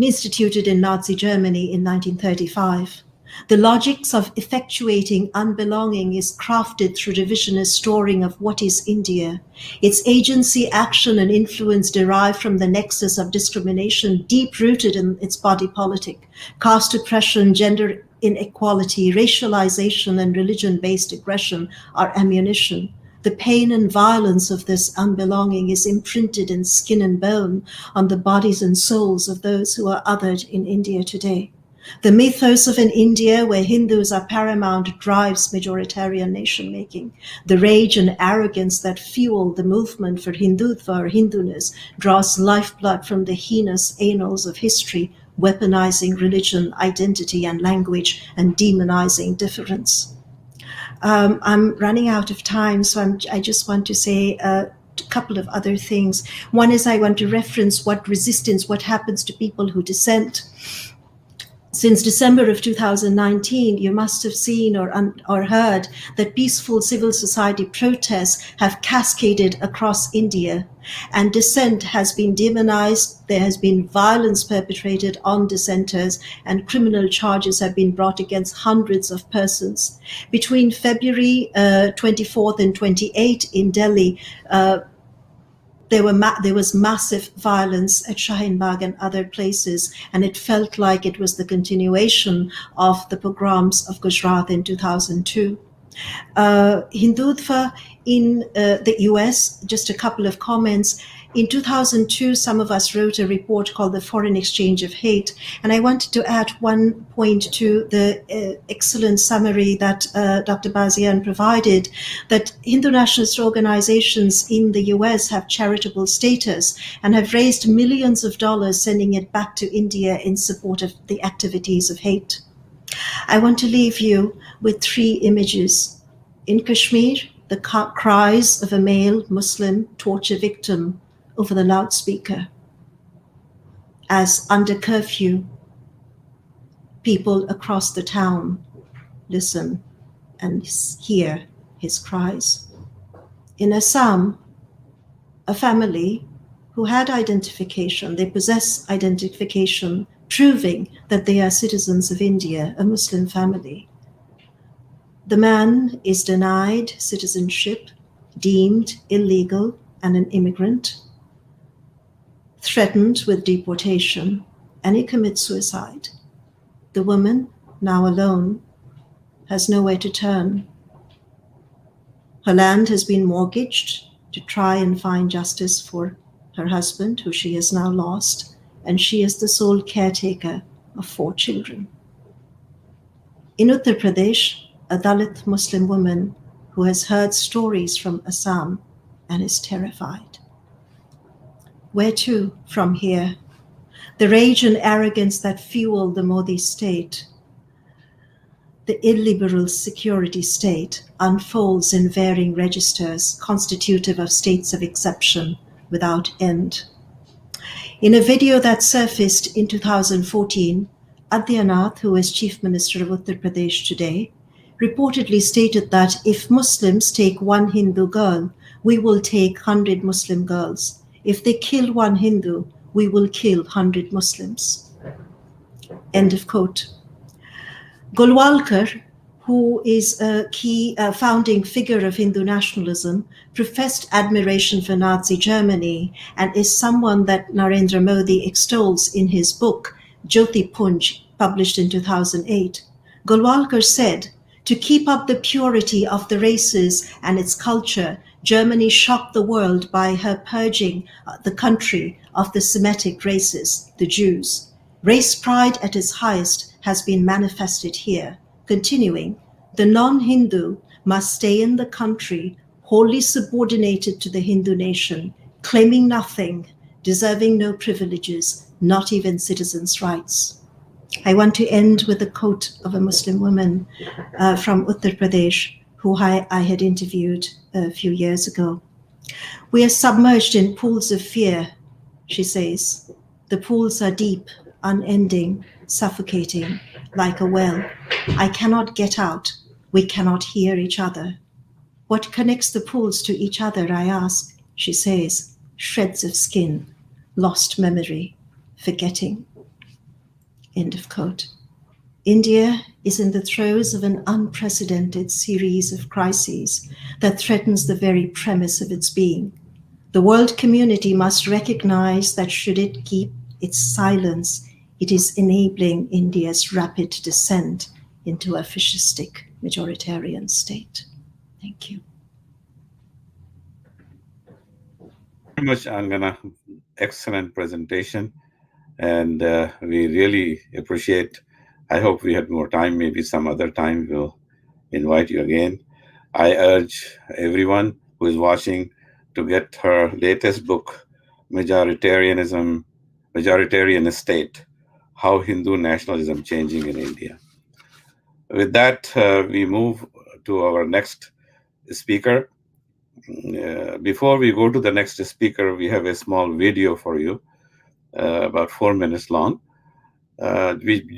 instituted in Nazi Germany in 1935. The logics of effectuating unbelonging is crafted through revisionist storing of what is India. Its agency, action, and influence derive from the nexus of discrimination deep-rooted in its body politic. Caste oppression, gender inequality, racialization, and religion-based aggression are ammunition. The pain and violence of this unbelonging is imprinted in skin and bone on the bodies and souls of those who are othered in India today. The mythos of an India where Hindus are paramount drives majoritarian nation-making. The rage and arrogance that fuel the movement for Hindutva or Hinduness draws lifeblood from the heinous annals of history, weaponizing religion, identity, and language, and demonizing difference. I'm running out of time, so I just want to say a couple of other things. One is I want to reference what happens to people who dissent. Since December of 2019, you must have seen or heard that peaceful civil society protests have cascaded across India, and dissent has been demonized. There has been violence perpetrated on dissenters, and criminal charges have been brought against hundreds of persons. Between February 24th and 28th in Delhi, there was massive violence at Shaheen Bagh and other places, and it felt like it was the continuation of the pogroms of Gujarat in 2002. Hindutva in the US, just a couple of comments. In 2002, some of us wrote a report called The Foreign Exchange of Hate. And I wanted to add one point to the excellent summary that Dr. Bazian provided, that Hindu nationalist organizations in the US have charitable status and have raised millions of dollars sending it back to India in support of the activities of hate. I want to leave you with 3 images. In Kashmir, the cries of a male Muslim torture victim over the loudspeaker. As under curfew, people across the town listen and hear his cries. In Assam, a family who had identification, they possess identification proving that they are citizens of India, a Muslim family. The man is denied citizenship, deemed illegal and an immigrant, threatened with deportation, and he commits suicide. The woman, now alone, has nowhere to turn. Her land has been mortgaged to try and find justice for her husband, who she has now lost, and she is the sole caretaker of 4 children. In Uttar Pradesh, a Dalit Muslim woman who has heard stories from Assam and is terrified. Where to from here? The rage and arrogance that fuel the Modi state, the illiberal security state, unfolds in varying registers constitutive of states of exception without end. In a video that surfaced in 2014, Adyanath, who is Chief Minister of Uttar Pradesh today, reportedly stated that if Muslims take 1 Hindu girl, we will take 100 Muslim girls. If they kill 1 Hindu, we will kill 100 Muslims. End of quote. Golwalkar, who is a key founding figure of Hindu nationalism, professed admiration for Nazi Germany and is someone that Narendra Modi extols in his book, Jyoti Punj, published in 2008. Golwalkar said, "To keep up the purity of the races and its culture, Germany shocked the world by her purging the country of the Semitic races, the Jews. Race pride at its highest has been manifested here." Continuing, "The non-Hindu must stay in the country, wholly subordinated to the Hindu nation, claiming nothing, deserving no privileges, not even citizens' rights." I want to end with a quote of a Muslim woman from Uttar Pradesh, who I had interviewed a few years ago. "We are submerged in pools of fear," she says. "The pools are deep, unending, suffocating, like a well. I cannot get out. We cannot hear each other." "What connects the pools to each other?" I ask. She says, "Shreds of skin, lost memory, forgetting." End of quote. India is in the throes of an unprecedented series of crises that threatens the very premise of its being. The world community must recognize that should it keep its silence, it is enabling India's rapid descent into a fascistic majoritarian state. Thank you.
Very much, Angana. Excellent presentation. And we really appreciate. I hope we had more time. Maybe some other time we'll invite you again. I urge everyone who is watching to get her latest book, Majoritarian State, How Hindu Nationalism Changing in India. With that, we move to our next speaker. Before we go to the next speaker, we have a small video for you, about 4 minutes long.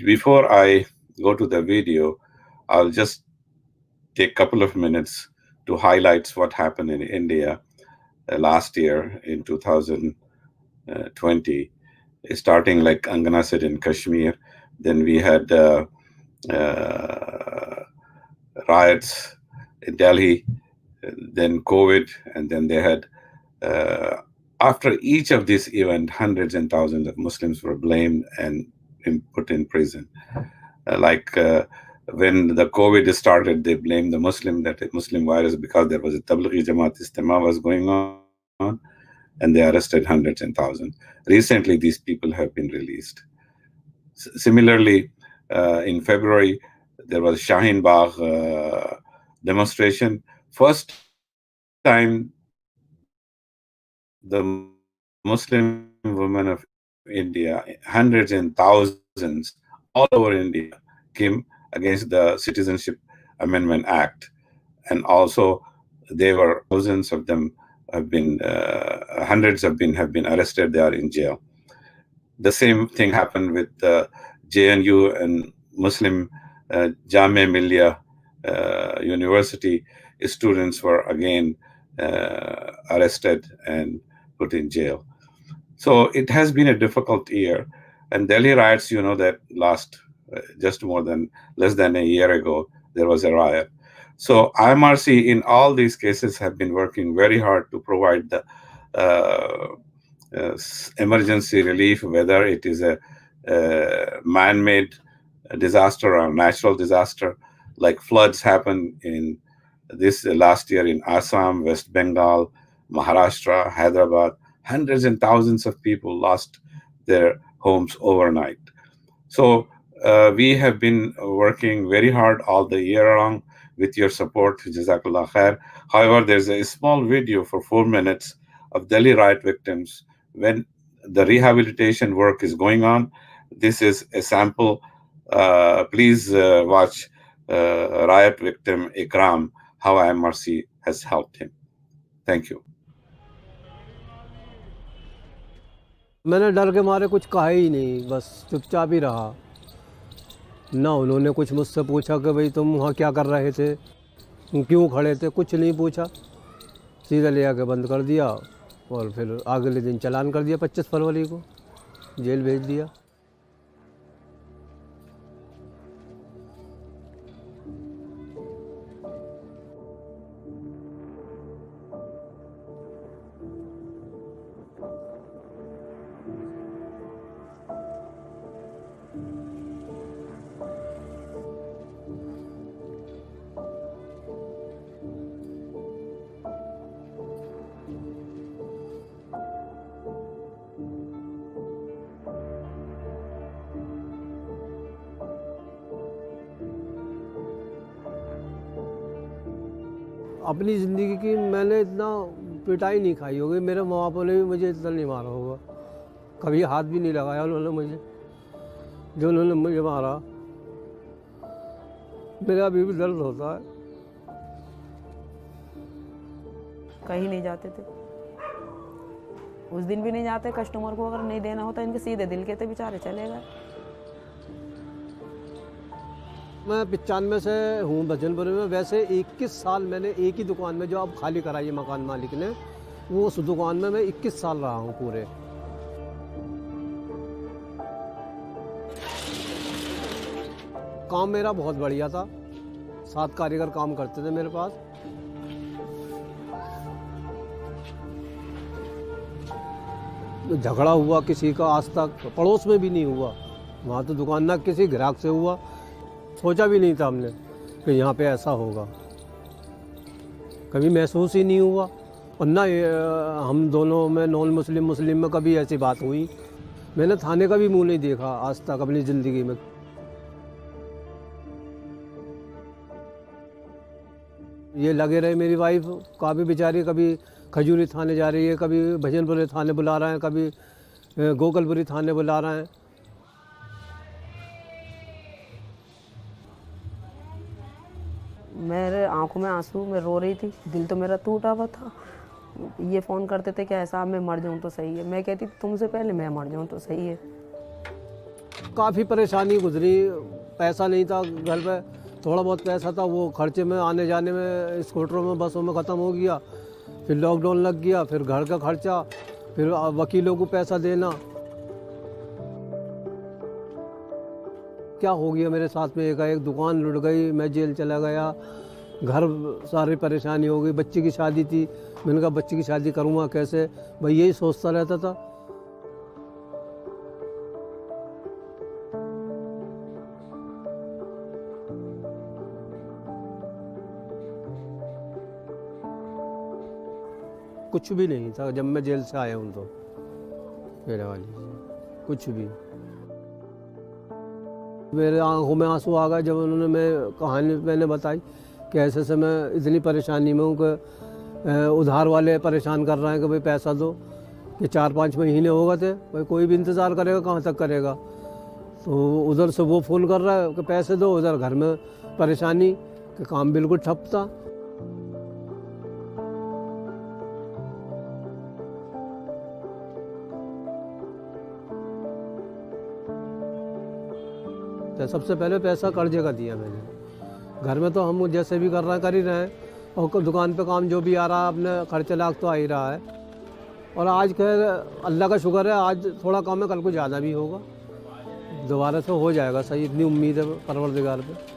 Before I go to the video, I'll just take a couple of minutes to highlight what happened in India last year in 2020, starting, like Angana said, in Kashmir. Then we had riots in Delhi, then COVID, and then they had, after each of these events, hundreds and thousands of Muslims were blamed and put in prison. when the COVID started, they blamed the Muslim virus because there was a Tablighi Jamaat Ijtima was going on, and they arrested hundreds and thousands. Recently, these people have been released. Similarly, in February, there was Shaheen Bagh demonstration. First time the Muslim women of India, hundreds and thousands all over India, came against the Citizenship Amendment Act. And also, there were thousands of them have been, hundreds have been arrested. They are in jail. The same thing happened with JNU and Muslim Jamia Millia University. Students were again arrested and put in jail. So it has been a difficult year. And Delhi riots, you know that last just less than a year ago, there was a riot. So IMRC in all these cases have been working very hard to provide the emergency relief, whether it is a man-made disaster or natural disaster, like floods happened in this last year in Assam, West Bengal, Maharashtra, Hyderabad. Hundreds and thousands of people lost their homes overnight. So we have been working very hard all the year long with your support. Jazakallah khair. However, there's a small video for 4 minutes of Delhi riot victims when the rehabilitation work is going on. This is a sample. Please watch riot victim Ikram, how IMRC has helped him. Thank you.
मैंने डर के मारे कुछ कहा ही नहीं, बस चुपचाप ही रहा ना। उन्होंने कुछ मुझसे पूछा कि भाई तुम वहाँ क्या कर रहे थे, क्यों खड़े थे, कुछ नहीं पूछा। सीधा ले आके बंद कर दिया और फिर अगले दिन चालान कर दिया, 25 फरवरी को जेल भेज दिया। अपनी ज़िंदगी की मैंने इतना पिटाई नहीं खाई होगी, मेरे माँ बापों ने भी मुझे इतना नहीं मारा होगा, कभी हाथ भी नहीं लगाया उन्होंने मुझे, जो उन्होंने मुझे मारा। मेरा अभी भी दर्द होता है।
कहीं नहीं जाते थे, उस दिन भी नहीं जाते। कस्टमर को अगर नहीं देना होता, इनके सीधे दिल के थे, बेचारे चले गए।
मैं 95 से हूँ भजनपुर में। वैसे 21 साल मैंने एक ही दुकान में, जो अब खाली कराई है मकान मालिक ने, वो उस दुकान में मैं 21 साल रहा हूँ पूरे। काम मेरा बहुत बढ़िया था, 7 कारीगर काम करते थे मेरे पास। झगड़ा हुआ किसी का आज तक पड़ोस में भी नहीं हुआ, वहाँ तो दुकान ना किसी ग्राहक से हुआ। सोचा भी नहीं था हमने कि यहाँ पे ऐसा होगा, कभी महसूस ही नहीं हुआ। और ना हम दोनों में, नॉन मुस्लिम मुस्लिम में कभी ऐसी बात हुई। मैंने थाने का भी मुंह नहीं देखा आज तक अपनी ज़िंदगी में। ये लगे रहे मेरी वाइफ काफ़ी बेचारी, कभी खजूरी थाने जा रही है, कभी भजनपुरी थाने बुला रहे हैं, कभी गोकलपुरी थाने बुला रहे हैं।
मेरे आंखों में आंसू, मैं रो रही थी, दिल तो मेरा टूटा हुआ था। ये फ़ोन करते थे कि ऐसा मैं मर जाऊं तो सही है। मैं कहती तुमसे पहले मैं मर जाऊं तो सही है।
काफ़ी परेशानी गुजरी, पैसा नहीं था घर पे, थोड़ा बहुत पैसा था वो खर्चे में, आने जाने में, स्कूटरों में, बसों में ख़त्म हो गया। फिर लॉकडाउन लग गया, फिर घर का खर्चा, फिर वकीलों को पैसा देना। क्या हो गया मेरे साथ में, एक दुकान लुट गई, मैं जेल चला गया, घर सारी परेशानी हो गई। बच्ची की शादी थी, मैंने कहा बच्ची की शादी करूँगा कैसे, भाई यही सोचता रहता था। कुछ भी नहीं था जब मैं जेल से आया हूँ तो मेरे वाली कुछ भी। मेरे आंखों में आंसू आ गए जब उन्होंने कहानी मैंने बताई कि ऐसे से मैं इतनी परेशानी में हूँ कि उधार वाले परेशान कर रहे हैं कि भाई पैसा दो, कि 4-5 महीने हो गए थे, भाई कोई भी इंतज़ार करेगा, कहाँ तक करेगा। तो उधर से वो फ़ोन कर रहा है कि पैसे दो, उधर घर में परेशानी कि काम बिल्कुल ठप था। तो सबसे पहले पैसा कर्जे का दिया मैंने। घर में तो हम जैसे भी कर ही रहे हैं, और दुकान पे काम जो भी आ रहा है अपने खर्चे लाख तो आ ही रहा है। और आज खैर अल्लाह का शुक्र है, आज थोड़ा कम है, कल को ज़्यादा भी होगा, दोबारा से हो जाएगा सही, इतनी उम्मीद है परवरदिगार पे।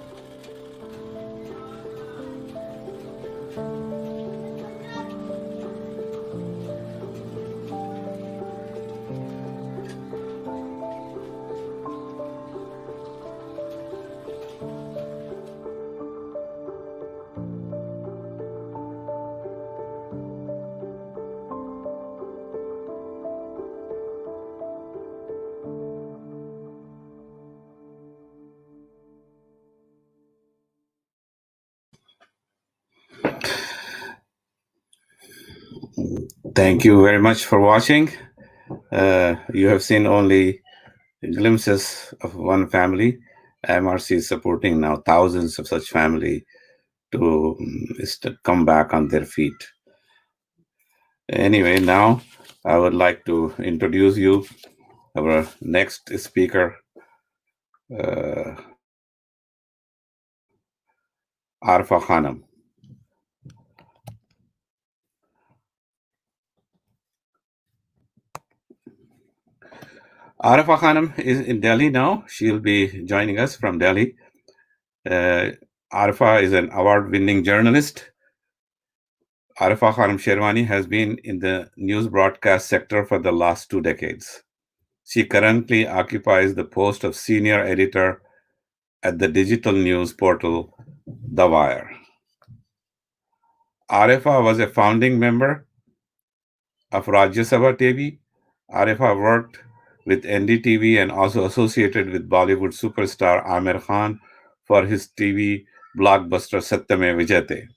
Thank you very much for watching. You have seen only glimpses of one family. MRC is supporting now thousands of such family to come back on their feet. Anyway, now I would like to introduce you our next speaker, Arfa Khanam. Arfa Khanam is in Delhi now. She'll be joining us from Delhi. Arfa is an award-winning journalist. Arfa Khanam Sherwani has been in the news broadcast sector for the last 2 decades. She currently occupies the post of senior editor at the digital news portal The Wire. Arfa was a founding member of Rajya Sabha TV. Arfa worked with NDTV and also associated with Bollywood superstar Aamir Khan for his TV blockbuster Satyame Vijayate.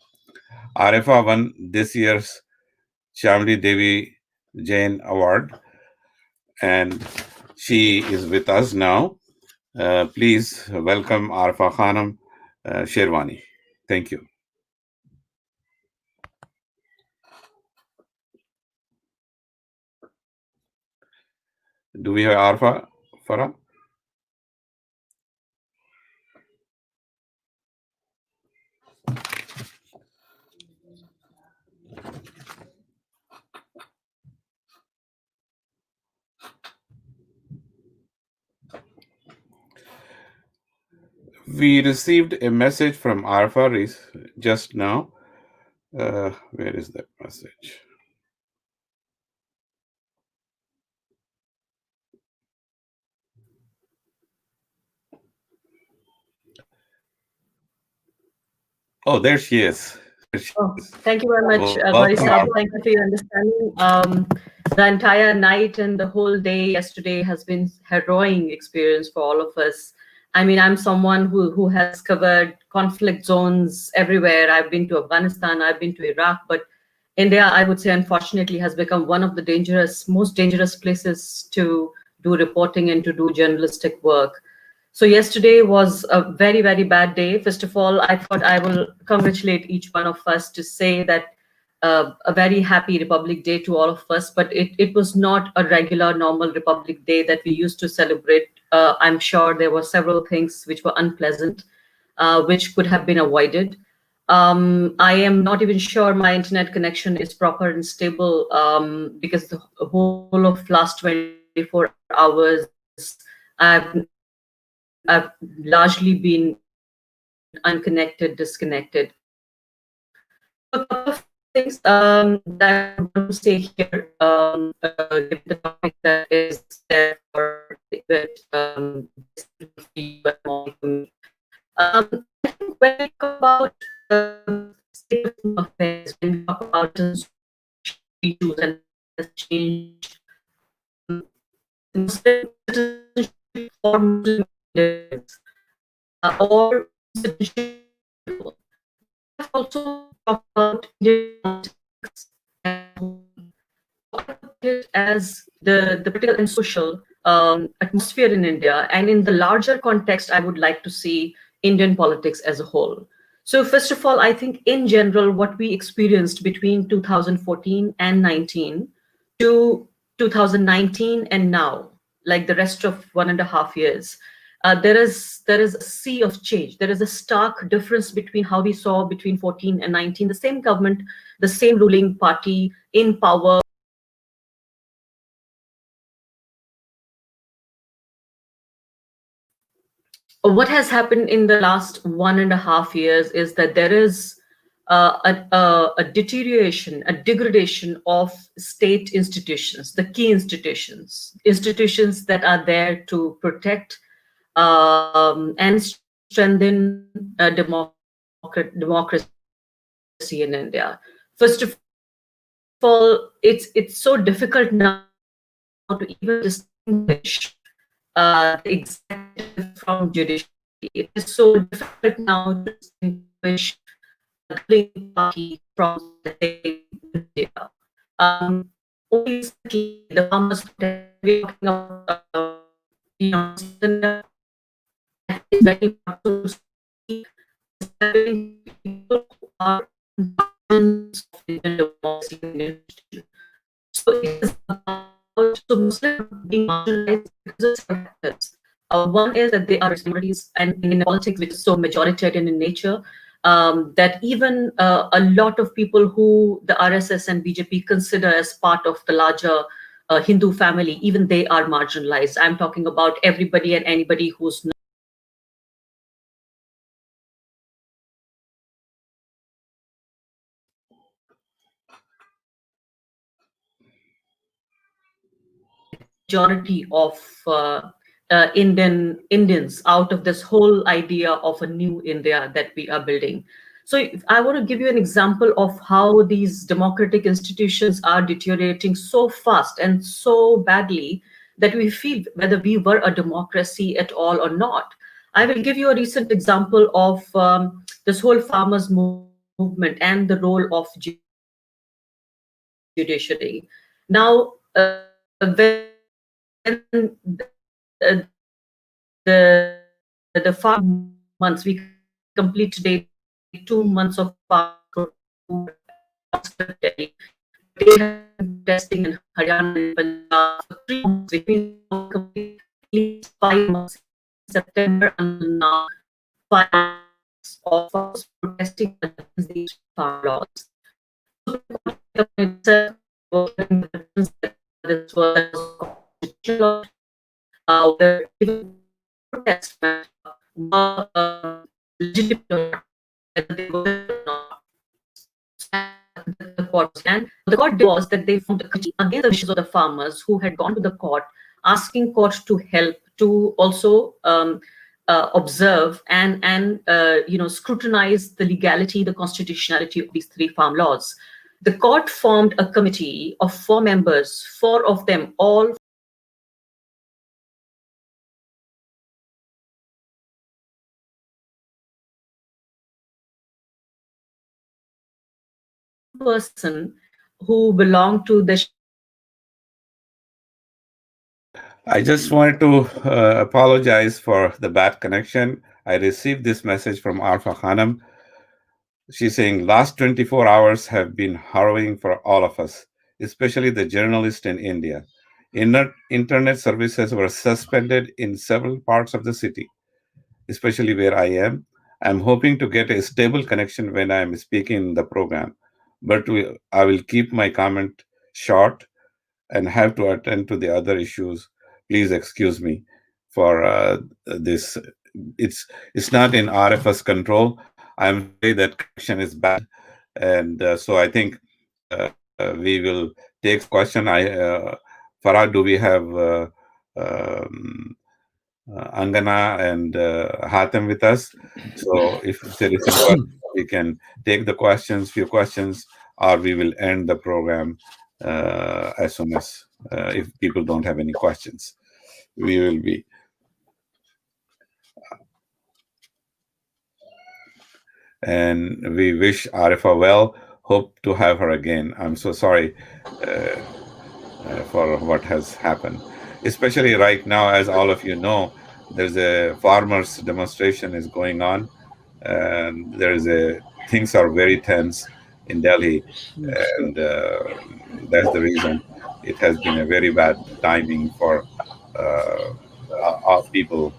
Arfa won this year's Shamli Devi Jain Award, and she is with us now. Please welcome Arfa Khanam Sherwani. Thank you. Do we have Arfa, Farah? We received a message from Arfa just now. Where is that message? Oh, there she is.
Thank you very much, Bari Saab. Thank you for your understanding. The entire night and the whole day yesterday has been harrowing experience for all of us. I mean, I'm someone who has covered conflict zones everywhere. I've been to Afghanistan, I've been to Iraq, but India, I would say, unfortunately, has become one of the most dangerous places to do reporting and to do journalistic work. So yesterday was a very, very bad day. First of all, I thought I will congratulate each one of us to say that a very happy Republic Day to all of us, but it was not a regular, normal Republic Day that we used to celebrate. I'm sure there were several things which were unpleasant, which could have been avoided. I am not even sure my internet connection is proper and stable because the whole of last 24 hours, I've largely been unconnected, disconnected. A couple of things that I want to say here, the topic that is there for that I think when we talk about state of affairs, when we talk about issues and has changed Muslim citizenship for Muslim Indians, or citizenship. I've also talked about Indian politics as the political and social atmosphere in India, and in the larger context, I would like to see Indian politics as a whole. So first of all, I think in general, what we experienced between 2014 and 19 to 2019 and now, like the rest of 1.5 years, there is a sea of change. There is a stark difference between how we saw between 14 and 19, the same government, the same ruling party in power. What has happened in the last 1.5 years is that there is a deterioration, a degradation of state institutions, the key institutions that are there to protect and strengthen democracy in India. First of all, it's so difficult now to even distinguish the executive from judiciary. It is so difficult now to distinguish the ruling party from the media. Only recently, the farmers we're talking about, is very much people who are so it is about so Muslims being marginalized because of several factors. One is that they are minorities, and in politics, which is so majoritarian in nature, that even a lot of people who the RSS and BJP consider as part of the larger Hindu family, even they are marginalized. I'm talking about everybody and anybody who's not majority of Indians out of this whole idea of a new India that we are building. So I want to give you an example of how these democratic institutions are deteriorating so fast and so badly that we feel whether we were a democracy at all or not. I will give you a recent example of this whole farmers movement and the role of judiciary. Now, when the farm months we complete today 2 months of farm they have testing in Haryana and Punjab for 3 months, which means completely 5 months September until now, 5 months of us protesting against these farm laws. This was where even protests were legitimate, whether they were not. The court, and the court was that they found a committee against the wishes of the farmers who had gone to the court, asking court to help to also observe and scrutinize the legality, the constitutionality of these 3 farm laws. The court formed a committee of 4 members, 4 of them all person who belonged to the.
I just wanted to apologize for the bad connection. I received this message from Arfa Khanam. She's saying, last 24 hours have been harrowing for all of us, especially the journalists in India. Internet services were suspended in several parts of the city, especially where I am. I'm hoping to get a stable connection when I'm speaking in the program, but I will keep my comment short and have to attend to the other issues. Please excuse me for this. It's not in RFS control. I'm sorry that connection is bad, and so I think we will take question. Farah, do we have Angana and Hatem with us? So if there is a question, we can take the questions, few questions, or we will end the program as soon as, if people don't have any questions, we will be. And we wish Arifa well. Hope to have her again. I'm so sorry for what has happened. Especially right now, as all of you know, there's a farmers' demonstration is going on. And things are very tense in Delhi. And that's the reason it has been a very bad timing for people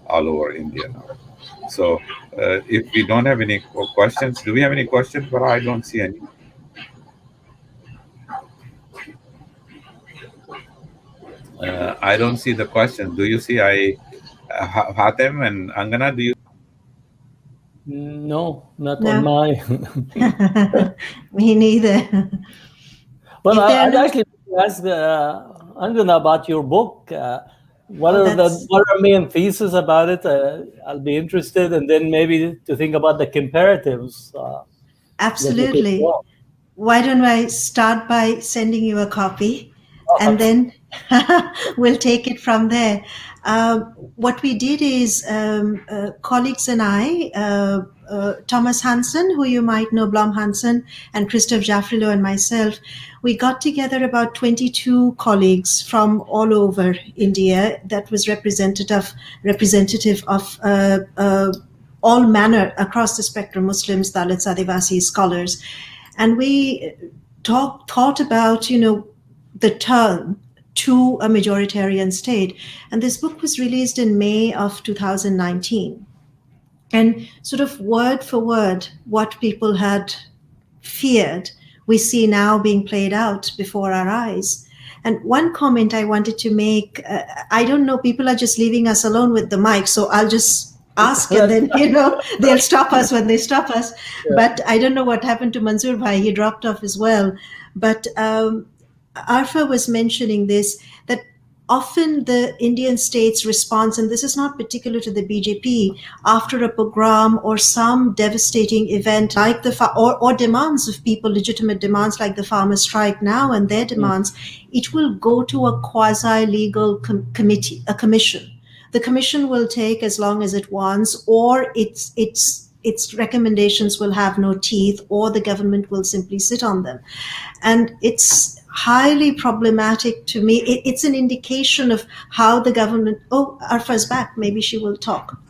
all over India now. So if we don't have any questions, do we have any questions? But I don't see any. I don't see the questions. Do you see? Hatem and Angana, do you?
No, not
No.
on my.
Me neither.
Well,
If there are
I'd
no-
actually ask Angana about your book. What
Oh,
are main theses about it? I'll be interested, and then maybe to think about the comparatives.
Absolutely. Why don't I start by sending you a copy, and
okay.
then we'll take it from there. What we did is colleagues and I, Thomas Hansen, who you might know, Blom Hansen, and Christoph Jaffrilo and myself, we got together about 22 colleagues from all over India that was representative of all manner across the spectrum, Muslims, Dalits, Adivasis, scholars. And we thought about, the turn to a majoritarian state. And this book was released in May of 2019. And sort of word for word, what people had feared, we see now being played out before our eyes. And one comment I wanted to make, I don't know, people are just leaving us alone with the mic, so I'll just ask and then, they'll stop us when they stop us. Yeah. But I don't know what happened to Mansoor Bhai. He dropped off as well. But Arfa was mentioning this, that often the Indian state's response, and this is not particular to the BJP, after a pogrom or some devastating event like or demands of people, legitimate demands like the farmer strike now and their demands, it will go to a quasi-legal committee, a commission. The commission will take as long as it wants, or its recommendations will have no teeth, or the government will simply sit on them. And it's highly problematic to me. It's an indication of how the government... Oh, Arfa's back. Maybe she will talk.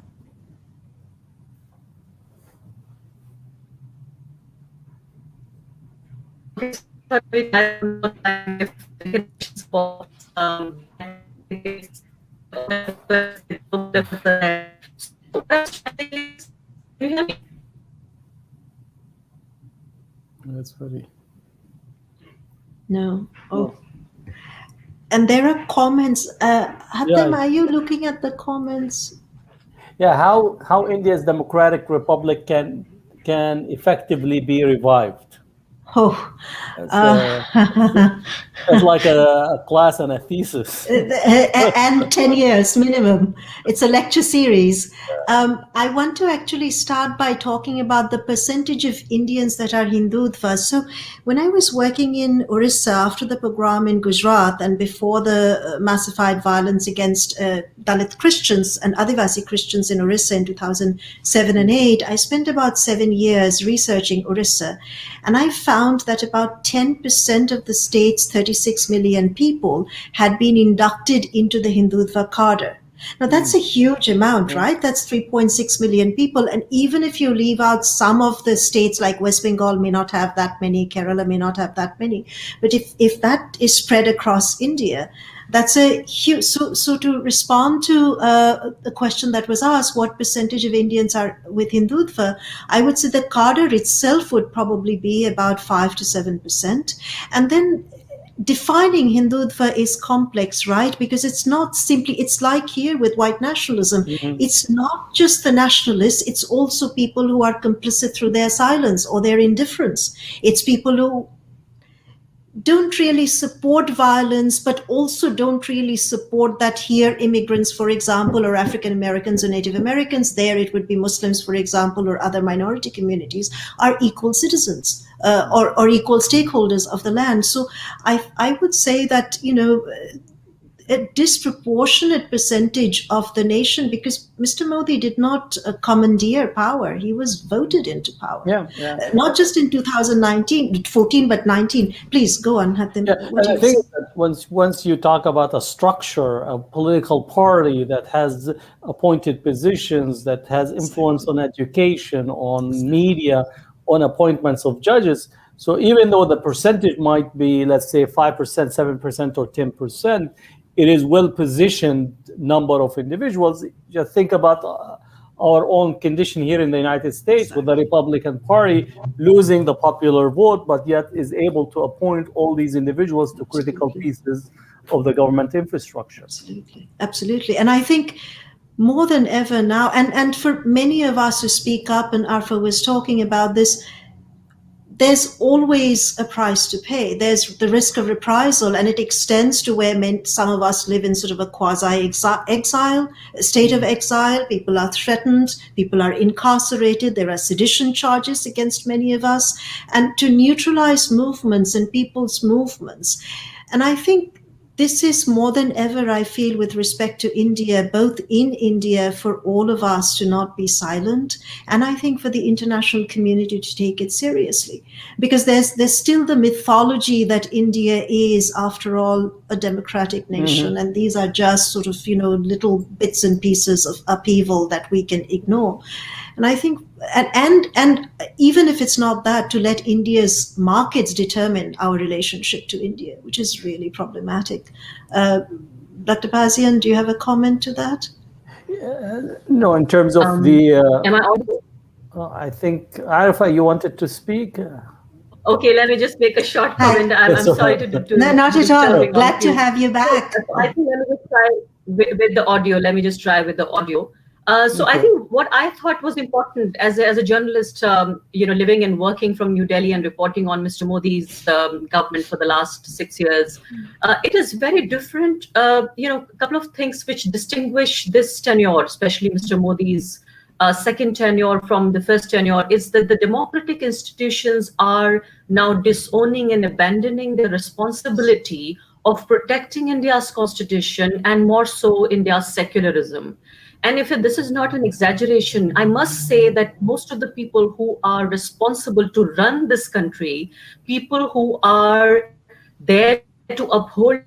That's funny.
No. Oh. And there are comments. Hatem, are you looking at the comments?
Yeah, how India's democratic republic can effectively be revived.
Oh,
it's like a class and a thesis.
And 10 years minimum. It's a lecture series. I want to actually start by talking about the percentage of Indians that are Hindutva. So when I was working in Orissa after the pogrom in Gujarat and before the massified violence against Dalit Christians and Adivasi Christians in Orissa in 2007 and 8, I spent about 7 years researching Orissa. And I found that about 10% of the state's 36 million people had been inducted into the Hindutva cadre. Now, that's a huge amount, right? That's 3.6 million people. And even if you leave out some of the states, like West Bengal may not have that many, Kerala may not have that many. But if that is spread across India, that's a huge... So to respond to the question that was asked, what percentage of Indians are with Hindutva, I would say the cadre itself would probably be about 5 to 7%. And then defining Hindutva is complex, right? Because it's not simply, it's like here with white nationalism. Mm-hmm. It's not just the nationalists, it's also people who are complicit through their silence or their indifference. It's people who don't really support violence, but also don't really support that here immigrants, for example, or African Americans or Native Americans, there it would be Muslims, for example, or other minority communities, are equal citizens or equal stakeholders of the land. So I would say that, a disproportionate percentage of the nation, because Mr. Modi did not commandeer power. He was voted into power. Not just in 2019, 14, but 19. Please go on, Hatim.
And I think that once you talk about a structure, a political party that has appointed positions, that has influence on education, on media, on appointments of judges. So even though the percentage might be, let's say, 5%, 7%, or 10%, it is well-positioned number of individuals. Just think about our own condition here in the United States with the Republican Party losing the popular vote, but yet is able to appoint all these individuals to critical pieces of the government infrastructure.
Absolutely. And I think more than ever now, and for many of us who speak up, and Arfa was talking about this, there's always a price to pay. There's the risk of reprisal, and it extends to where some of us live in sort of a quasi-exile, a state of exile. People are threatened, people are incarcerated, there are sedition charges against many of us, and to neutralize movements and people's movements. And I think this is more than ever, I feel, with respect to India, both in India, for all of us to not be silent, and I think for the international community to take it seriously. Because there's still the mythology that India is, after all, a democratic nation, and these are just sort of, little bits and pieces of upheaval that we can ignore. And I think, and even if it's not that, to let India's markets determine our relationship to India, which is really problematic. Dr. Bazian, do you have a comment to that?
No, in terms of the...
Am I audible?
I think, Arifa, you wanted to speak?
Okay, let me just make a short comment. I'm sorry to
no, not at all. Glad to have you back.
I think let me just try with the audio. Let me just try with the audio. So I think what I thought was important as a journalist, living and working from New Delhi and reporting on Mr. Modi's government for the last 6 years, it is very different. A couple of things which distinguish this tenure, especially Mr. Modi's second tenure from the first tenure, is that the democratic institutions are now disowning and abandoning the responsibility of protecting India's constitution and more so India's secularism. And if this is not an exaggeration, I must say that most of the people who are responsible to run this country, people who are there to uphold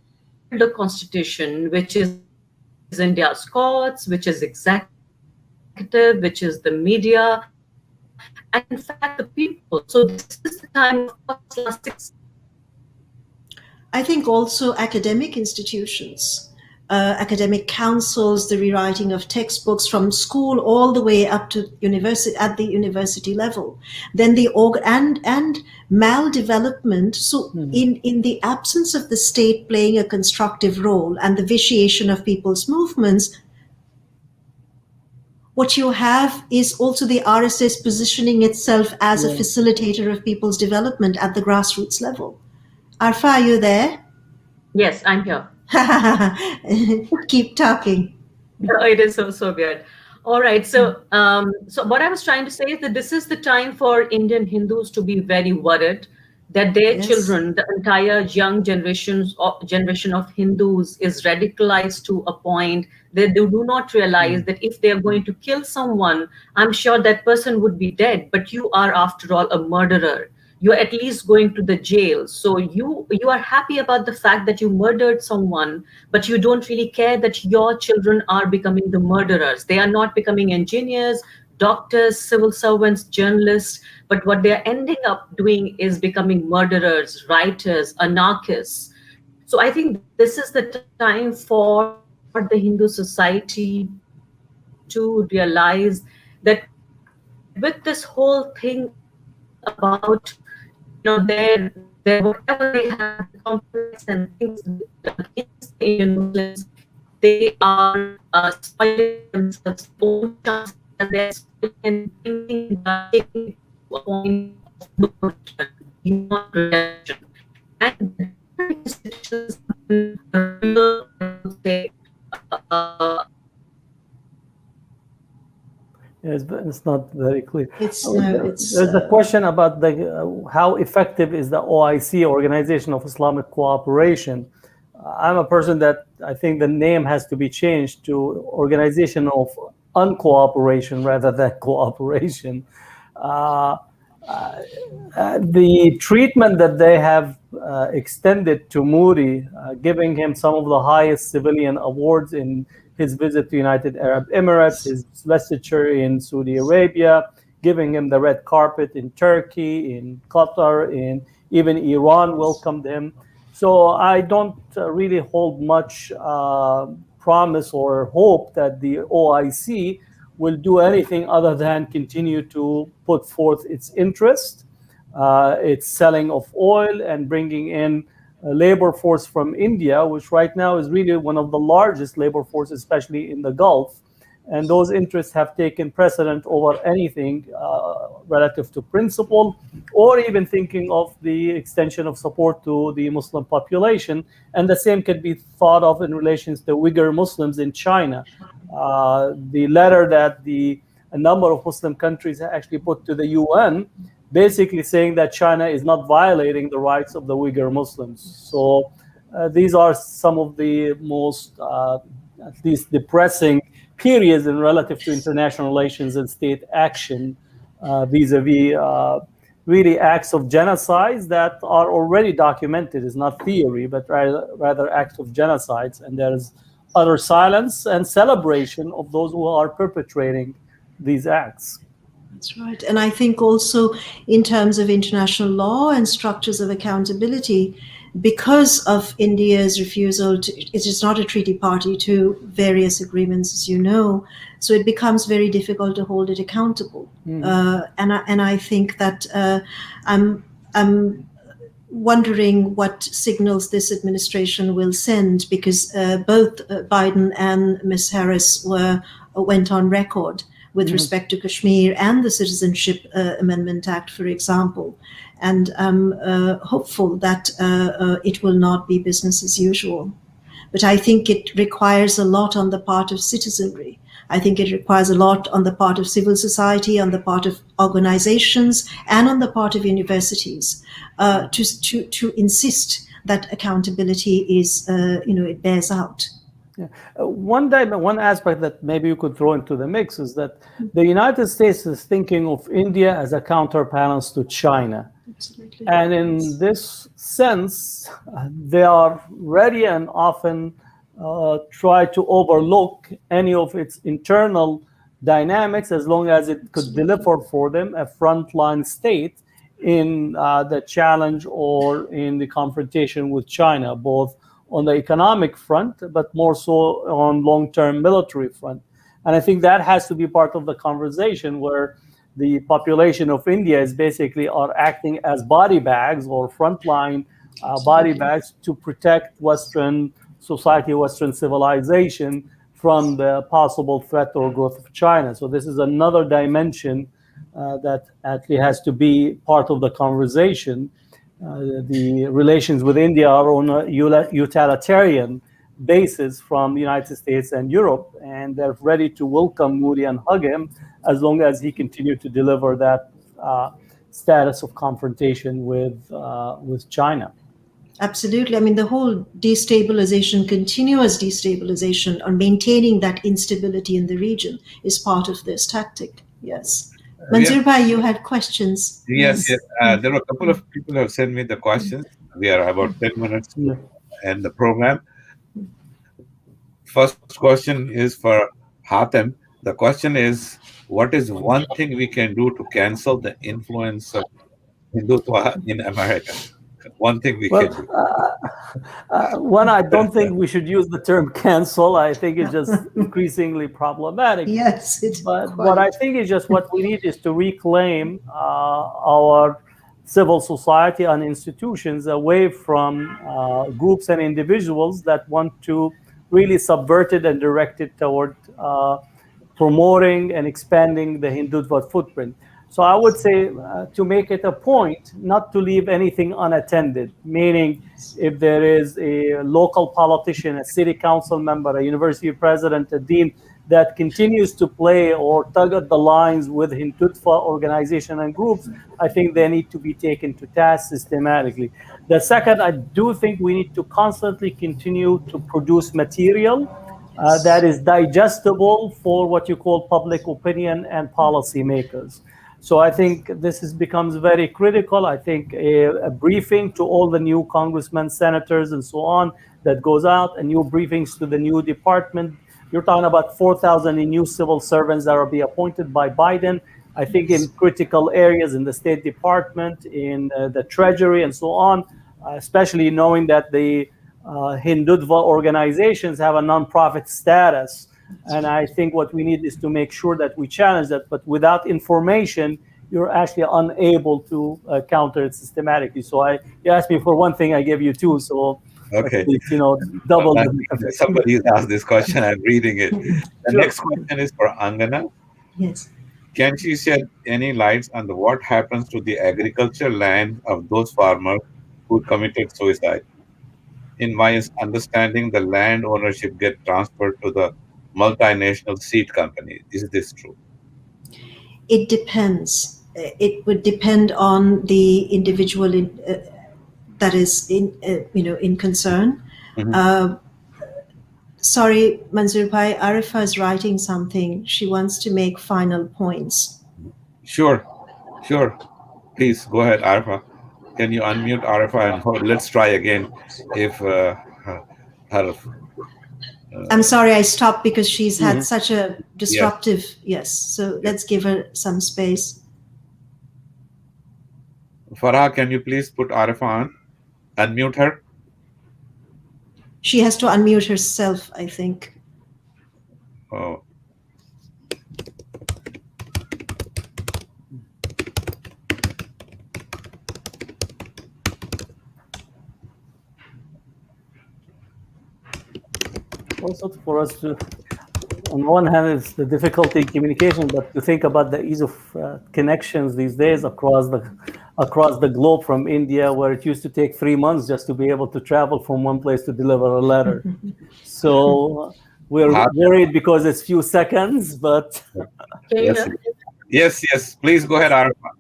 the constitution, which is India's courts, which is executive, which is the media, and in fact the people. So this is the time of the last 6.
I think also academic institutions. Academic councils, the rewriting of textbooks from school all the way up to university, at the university level, then the and maldevelopment. So in the absence of the state playing a constructive role and the vitiation of people's movements, what you have is also the RSS positioning itself as a facilitator of people's development at the grassroots level. Arfa, are you there?
Yes, I'm here.
Keep talking.
No, it is so weird. All right. So what I was trying to say is that this is the time for Indian Hindus to be very worried that their children, the entire young generation of Hindus, is radicalized to a point that they do not realize that if they are going to kill someone, I'm sure that person would be dead. But you are, after all, a murderer. You're at least going to the jail. So you are happy about the fact that you murdered someone, but you don't really care that your children are becoming the murderers. They are not becoming engineers, doctors, civil servants, journalists, but what they're ending up doing is becoming murderers, writers, anarchists. So I think this is the time for the Hindu society to realize that with this whole thing about their whatever they have, complex and things against the Indian Muslims, they are spoiling themselves own chances, and they're spoiling and taking a point of no return. and institutions a real, say,
It's not very clear.
It's
There's a question about how effective is the OIC, Organization of Islamic Cooperation. I'm a person that I think the name has to be changed to Organization of Uncooperation rather than Cooperation. The treatment that they have extended to Modi, giving him some of the highest civilian awards in his visit to United Arab Emirates, his investiture in Saudi Arabia, giving him the red carpet in Turkey, in Qatar, in even Iran welcomed him. So I don't really hold much promise or hope that the OIC will do anything other than continue to put forth its interest, its selling of oil and bringing in a labor force from India, which right now is really one of the largest labor forces, especially in the Gulf. And those interests have taken precedent over anything relative to principle, or even thinking of the extension of support to the Muslim population. And the same can be thought of in relation to Uyghur Muslims in China. The letter that a number of Muslim countries actually put to the UN, basically saying that China is not violating the rights of the Uyghur Muslims. So these are some of the most, at least depressing periods in relative to international relations and state action vis-a-vis really acts of genocides that are already documented. It's not theory, but rather acts of genocides. And there's utter silence and celebration of those who are perpetrating these acts.
That's right. And I think also in terms of international law and structures of accountability, because of India's refusal to, it is not a treaty party to various agreements, as you know, so it becomes very difficult to hold it accountable. And I think that I'm wondering what signals this administration will send, because both Biden and Ms. Harris went on record with respect to Kashmir and the Citizenship Amendment Act, for example. And I'm hopeful that it will not be business as usual. But I think it requires a lot on the part of citizenry. I think it requires a lot on the part of civil society, on the part of organizations, and on the part of universities to insist that accountability is, it bears out.
Yeah. One aspect that maybe you could throw into the mix is that the United States is thinking of India as a counterbalance to China.
Absolutely.
And in this sense, they are ready and often try to overlook any of its internal dynamics as long as it could deliver for them a frontline state in the challenge or in the confrontation with China, both on the economic front, but more so on long-term military front. And I think that has to be part of the conversation, where the population of India is basically are acting as body bags or frontline body bags to protect Western society, Western civilization from the possible threat or growth of China. So this is another dimension that actually has to be part of the conversation. The relations with India are on a utilitarian basis from the United States and Europe, and they're ready to welcome Modi and hug him as long as he continues to deliver that status of confrontation with China.
Absolutely. I mean, the whole destabilization, continuous destabilization, or maintaining that instability in the region is part of this tactic. Yes. Manzoor Bhai, you had questions.
Yes. There were a couple of people who have sent me the questions. We are about 10 minutes in the program. First question is for Hatem. The question is, what is one thing we can do to cancel the influence of Hindutva in America? One thing we can do.
One, I don't think we should use the term cancel. I think it's just increasingly problematic.
Yes,
but what I think is just what we need is to reclaim our civil society and institutions away from groups and individuals that want to really subvert it and direct it toward promoting and expanding the Hindutva footprint. So I would say to make it a point not to leave anything unattended, meaning if there is a local politician, a city council member, a university president, a dean that continues to play or tug at the lines with Hindutva organization and groups, I think they need to be taken to task systematically. The second, I do think we need to constantly continue to produce material that is digestible for what you call public opinion and policymakers. So I think this becomes very critical. I think a briefing to all the new congressmen, senators, and so on that goes out, and new briefings to the new department. You're talking about 4,000 new civil servants that will be appointed by Biden. I think in critical areas in the State Department, in the Treasury, and so on, especially knowing that the Hindutva organizations have a nonprofit status. And I think what we need is to make sure that we challenge that. But without information, you're actually unable to counter it systematically. So you asked me for one thing, I gave you two. So
okay,
least, double.
Somebody has asked this question. I'm reading it. The next question is for Angana.
Yes.
Can she shed any lights on what happens to the agricultural land of those farmers who committed suicide? In my understanding, the land ownership gets transferred to the multinational seed company. Is this true?
It depends. It would depend on the individual that is in concern.
Mm-hmm.
Sorry, Manzoor Bhai, Arifa is writing something. She wants to make final points.
Sure. Please go ahead, Arifa. Can you unmute Arifa and let's try again if her
I'm sorry, I stopped because she's had such a disruptive, yes. So let's give her some space.
Farah, can you please put Arifa on? Unmute her.
She has to unmute herself, I think.
Oh.
Also for us to, on one hand, it's the difficulty in communication, but to think about the ease of connections these days across the globe from India, where it used to take 3 months just to be able to travel from one place to deliver a letter. So we're worried because it's few seconds, but...
Yes. Please go ahead, Arifa.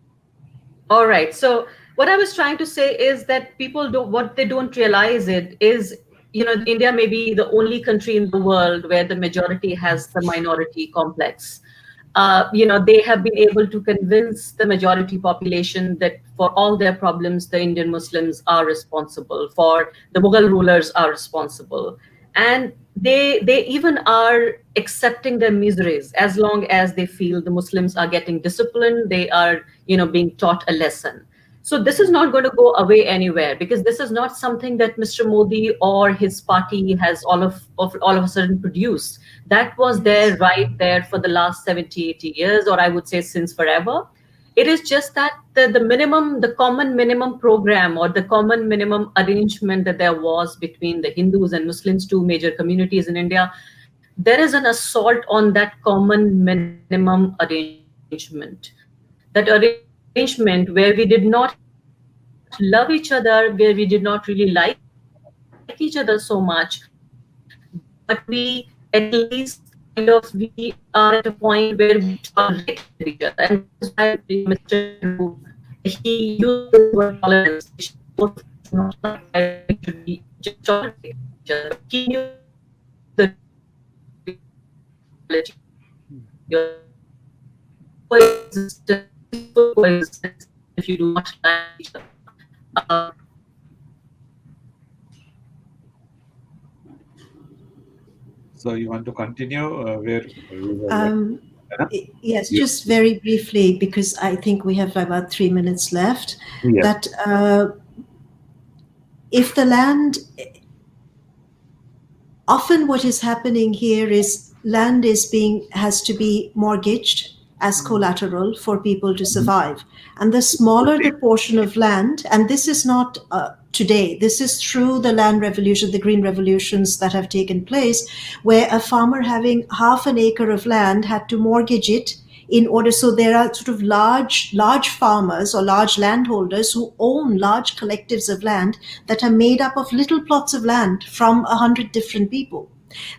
All right. So what I was trying to say is that people what they don't realize is, India may be the only country in the world where the majority has the minority complex. They have been able to convince the majority population that for all their problems, the Indian Muslims are responsible, for the Mughal rulers are responsible. And they even are accepting their miseries as long as they feel the Muslims are getting disciplined, they are, being taught a lesson. So this is not going to go away anywhere, because this is not something that Mr. Modi or his party has all of a sudden produced. That was there right there for the last 70, 80 years, or I would say since forever. It is just that the common minimum program or the common minimum arrangement that there was between the Hindus and Muslims, two major communities in India, there is an assault on that common minimum arrangement. That arrangement where we did not love each other, where we did not really like each other so much, but we at least we are at a point where we tolerate each other. And that's why Mr. he used the word tolerance, which not like to be just tolerate each other. He knew the your coexistence if you do not like each other.
So you want to continue where?
Yes, just very briefly, because I think we have about 3 minutes left. Yes. That if the land, often what is happening here is land has to be mortgaged as collateral for people to survive. And the smaller the portion of land, and this is not today, this is through the land revolution, the green revolutions that have taken place, where a farmer having half an acre of land had to mortgage it in order, so there are sort of large farmers or large landholders who own large collectives of land that are made up of little plots of land from 100 different people.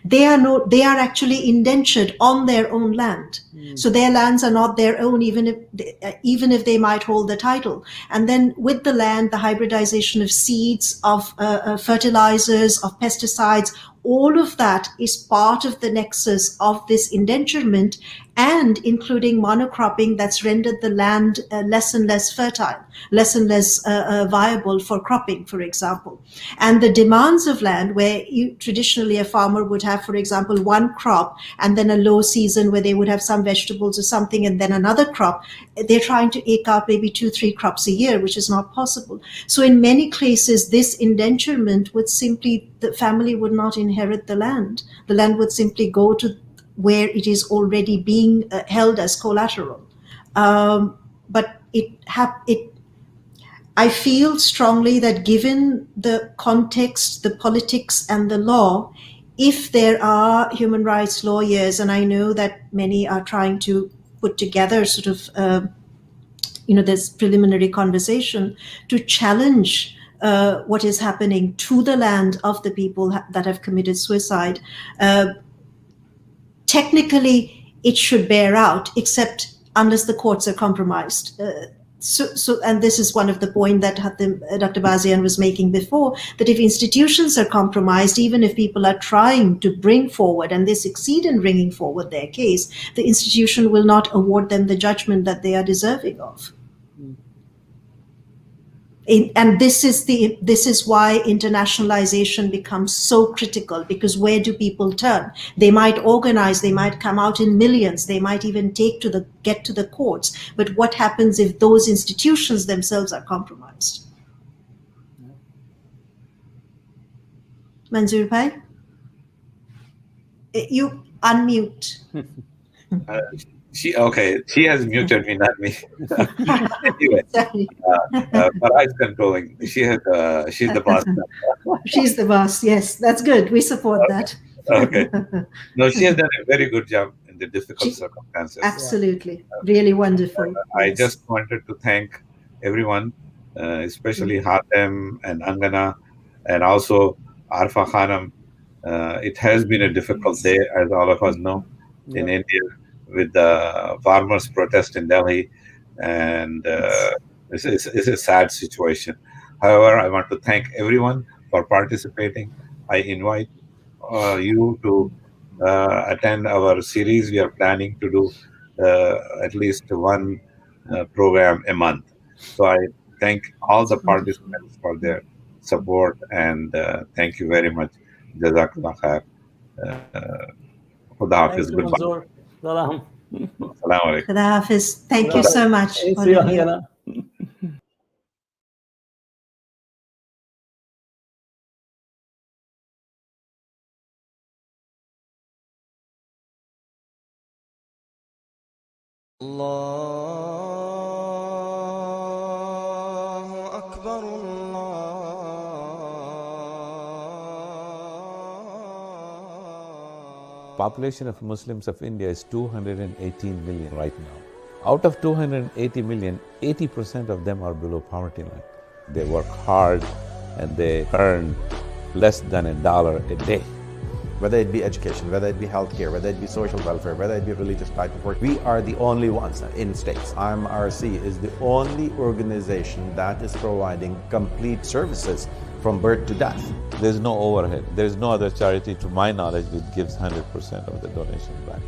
They are actually indentured on their own land. So their lands are not their own, even if they might hold the title. And then with the land, the hybridization of seeds, of fertilizers, of pesticides, all of that is part of the nexus of this indenturement, and including monocropping that's rendered the land less and less fertile, less and less viable for cropping, for example. And the demands of land, where traditionally a farmer would have, for example, one crop and then a low season where they would have some vegetables or something and then another crop, they're trying to eke out maybe 2-3 crops a year, which is not possible. So in many cases, this indenturement would simply, the family would not inherit the land. The land would simply go to where it is already being held as collateral. But I feel strongly that given the context, the politics, and the law, if there are human rights lawyers, and I know that many are trying to put together sort of, this preliminary conversation to challenge what is happening to the land of the people that have committed suicide, technically it should bear out, except unless the courts are compromised. And this is one of the points that Dr. Bazian was making before, that if institutions are compromised, even if people are trying to bring forward and they succeed in bringing forward their case, the institution will not award them the judgment that they are deserving of. And this is why internationalization becomes so critical, because where do people turn? They might organize, they might come out in millions, they might even get to the courts. But what happens if those institutions themselves are compromised? Manzoor Bhai, you unmute.
She has muted me, not me. Anyway, Farah is controlling. She's the boss.
She's the boss. Yes, that's good. We support that.
Okay. No, she has done a very good job in the difficult circumstances.
Absolutely, really wonderful.
I just wanted to thank everyone, especially Hatem and Angana, and also Arfa Khanam. It has been a difficult day, as all of us know, in India, with the farmers' protest in Delhi, and it's a sad situation. However, I want to thank everyone for participating. I invite you to attend our series. We are planning to do at least one program a month. So I thank all the participants for their support, and thank you very much. Jazakallah khair. Khuda Hafiz. Goodbye.
Salam.
Assalamu alaikum.
Khuda Hafiz. Thank you so much.
Population of Muslims of India is 218 million right now. Out of 280 million, 80% of them are below poverty line. They work hard and they earn less than $1 a day.
Whether it be education, whether it be healthcare, whether it be social welfare, whether it be religious type of work, we are the only ones in states. IMRC is the only organization that is providing complete services from birth to death.
There's no overhead. There's no other charity, to my knowledge, which gives 100% of the donation back.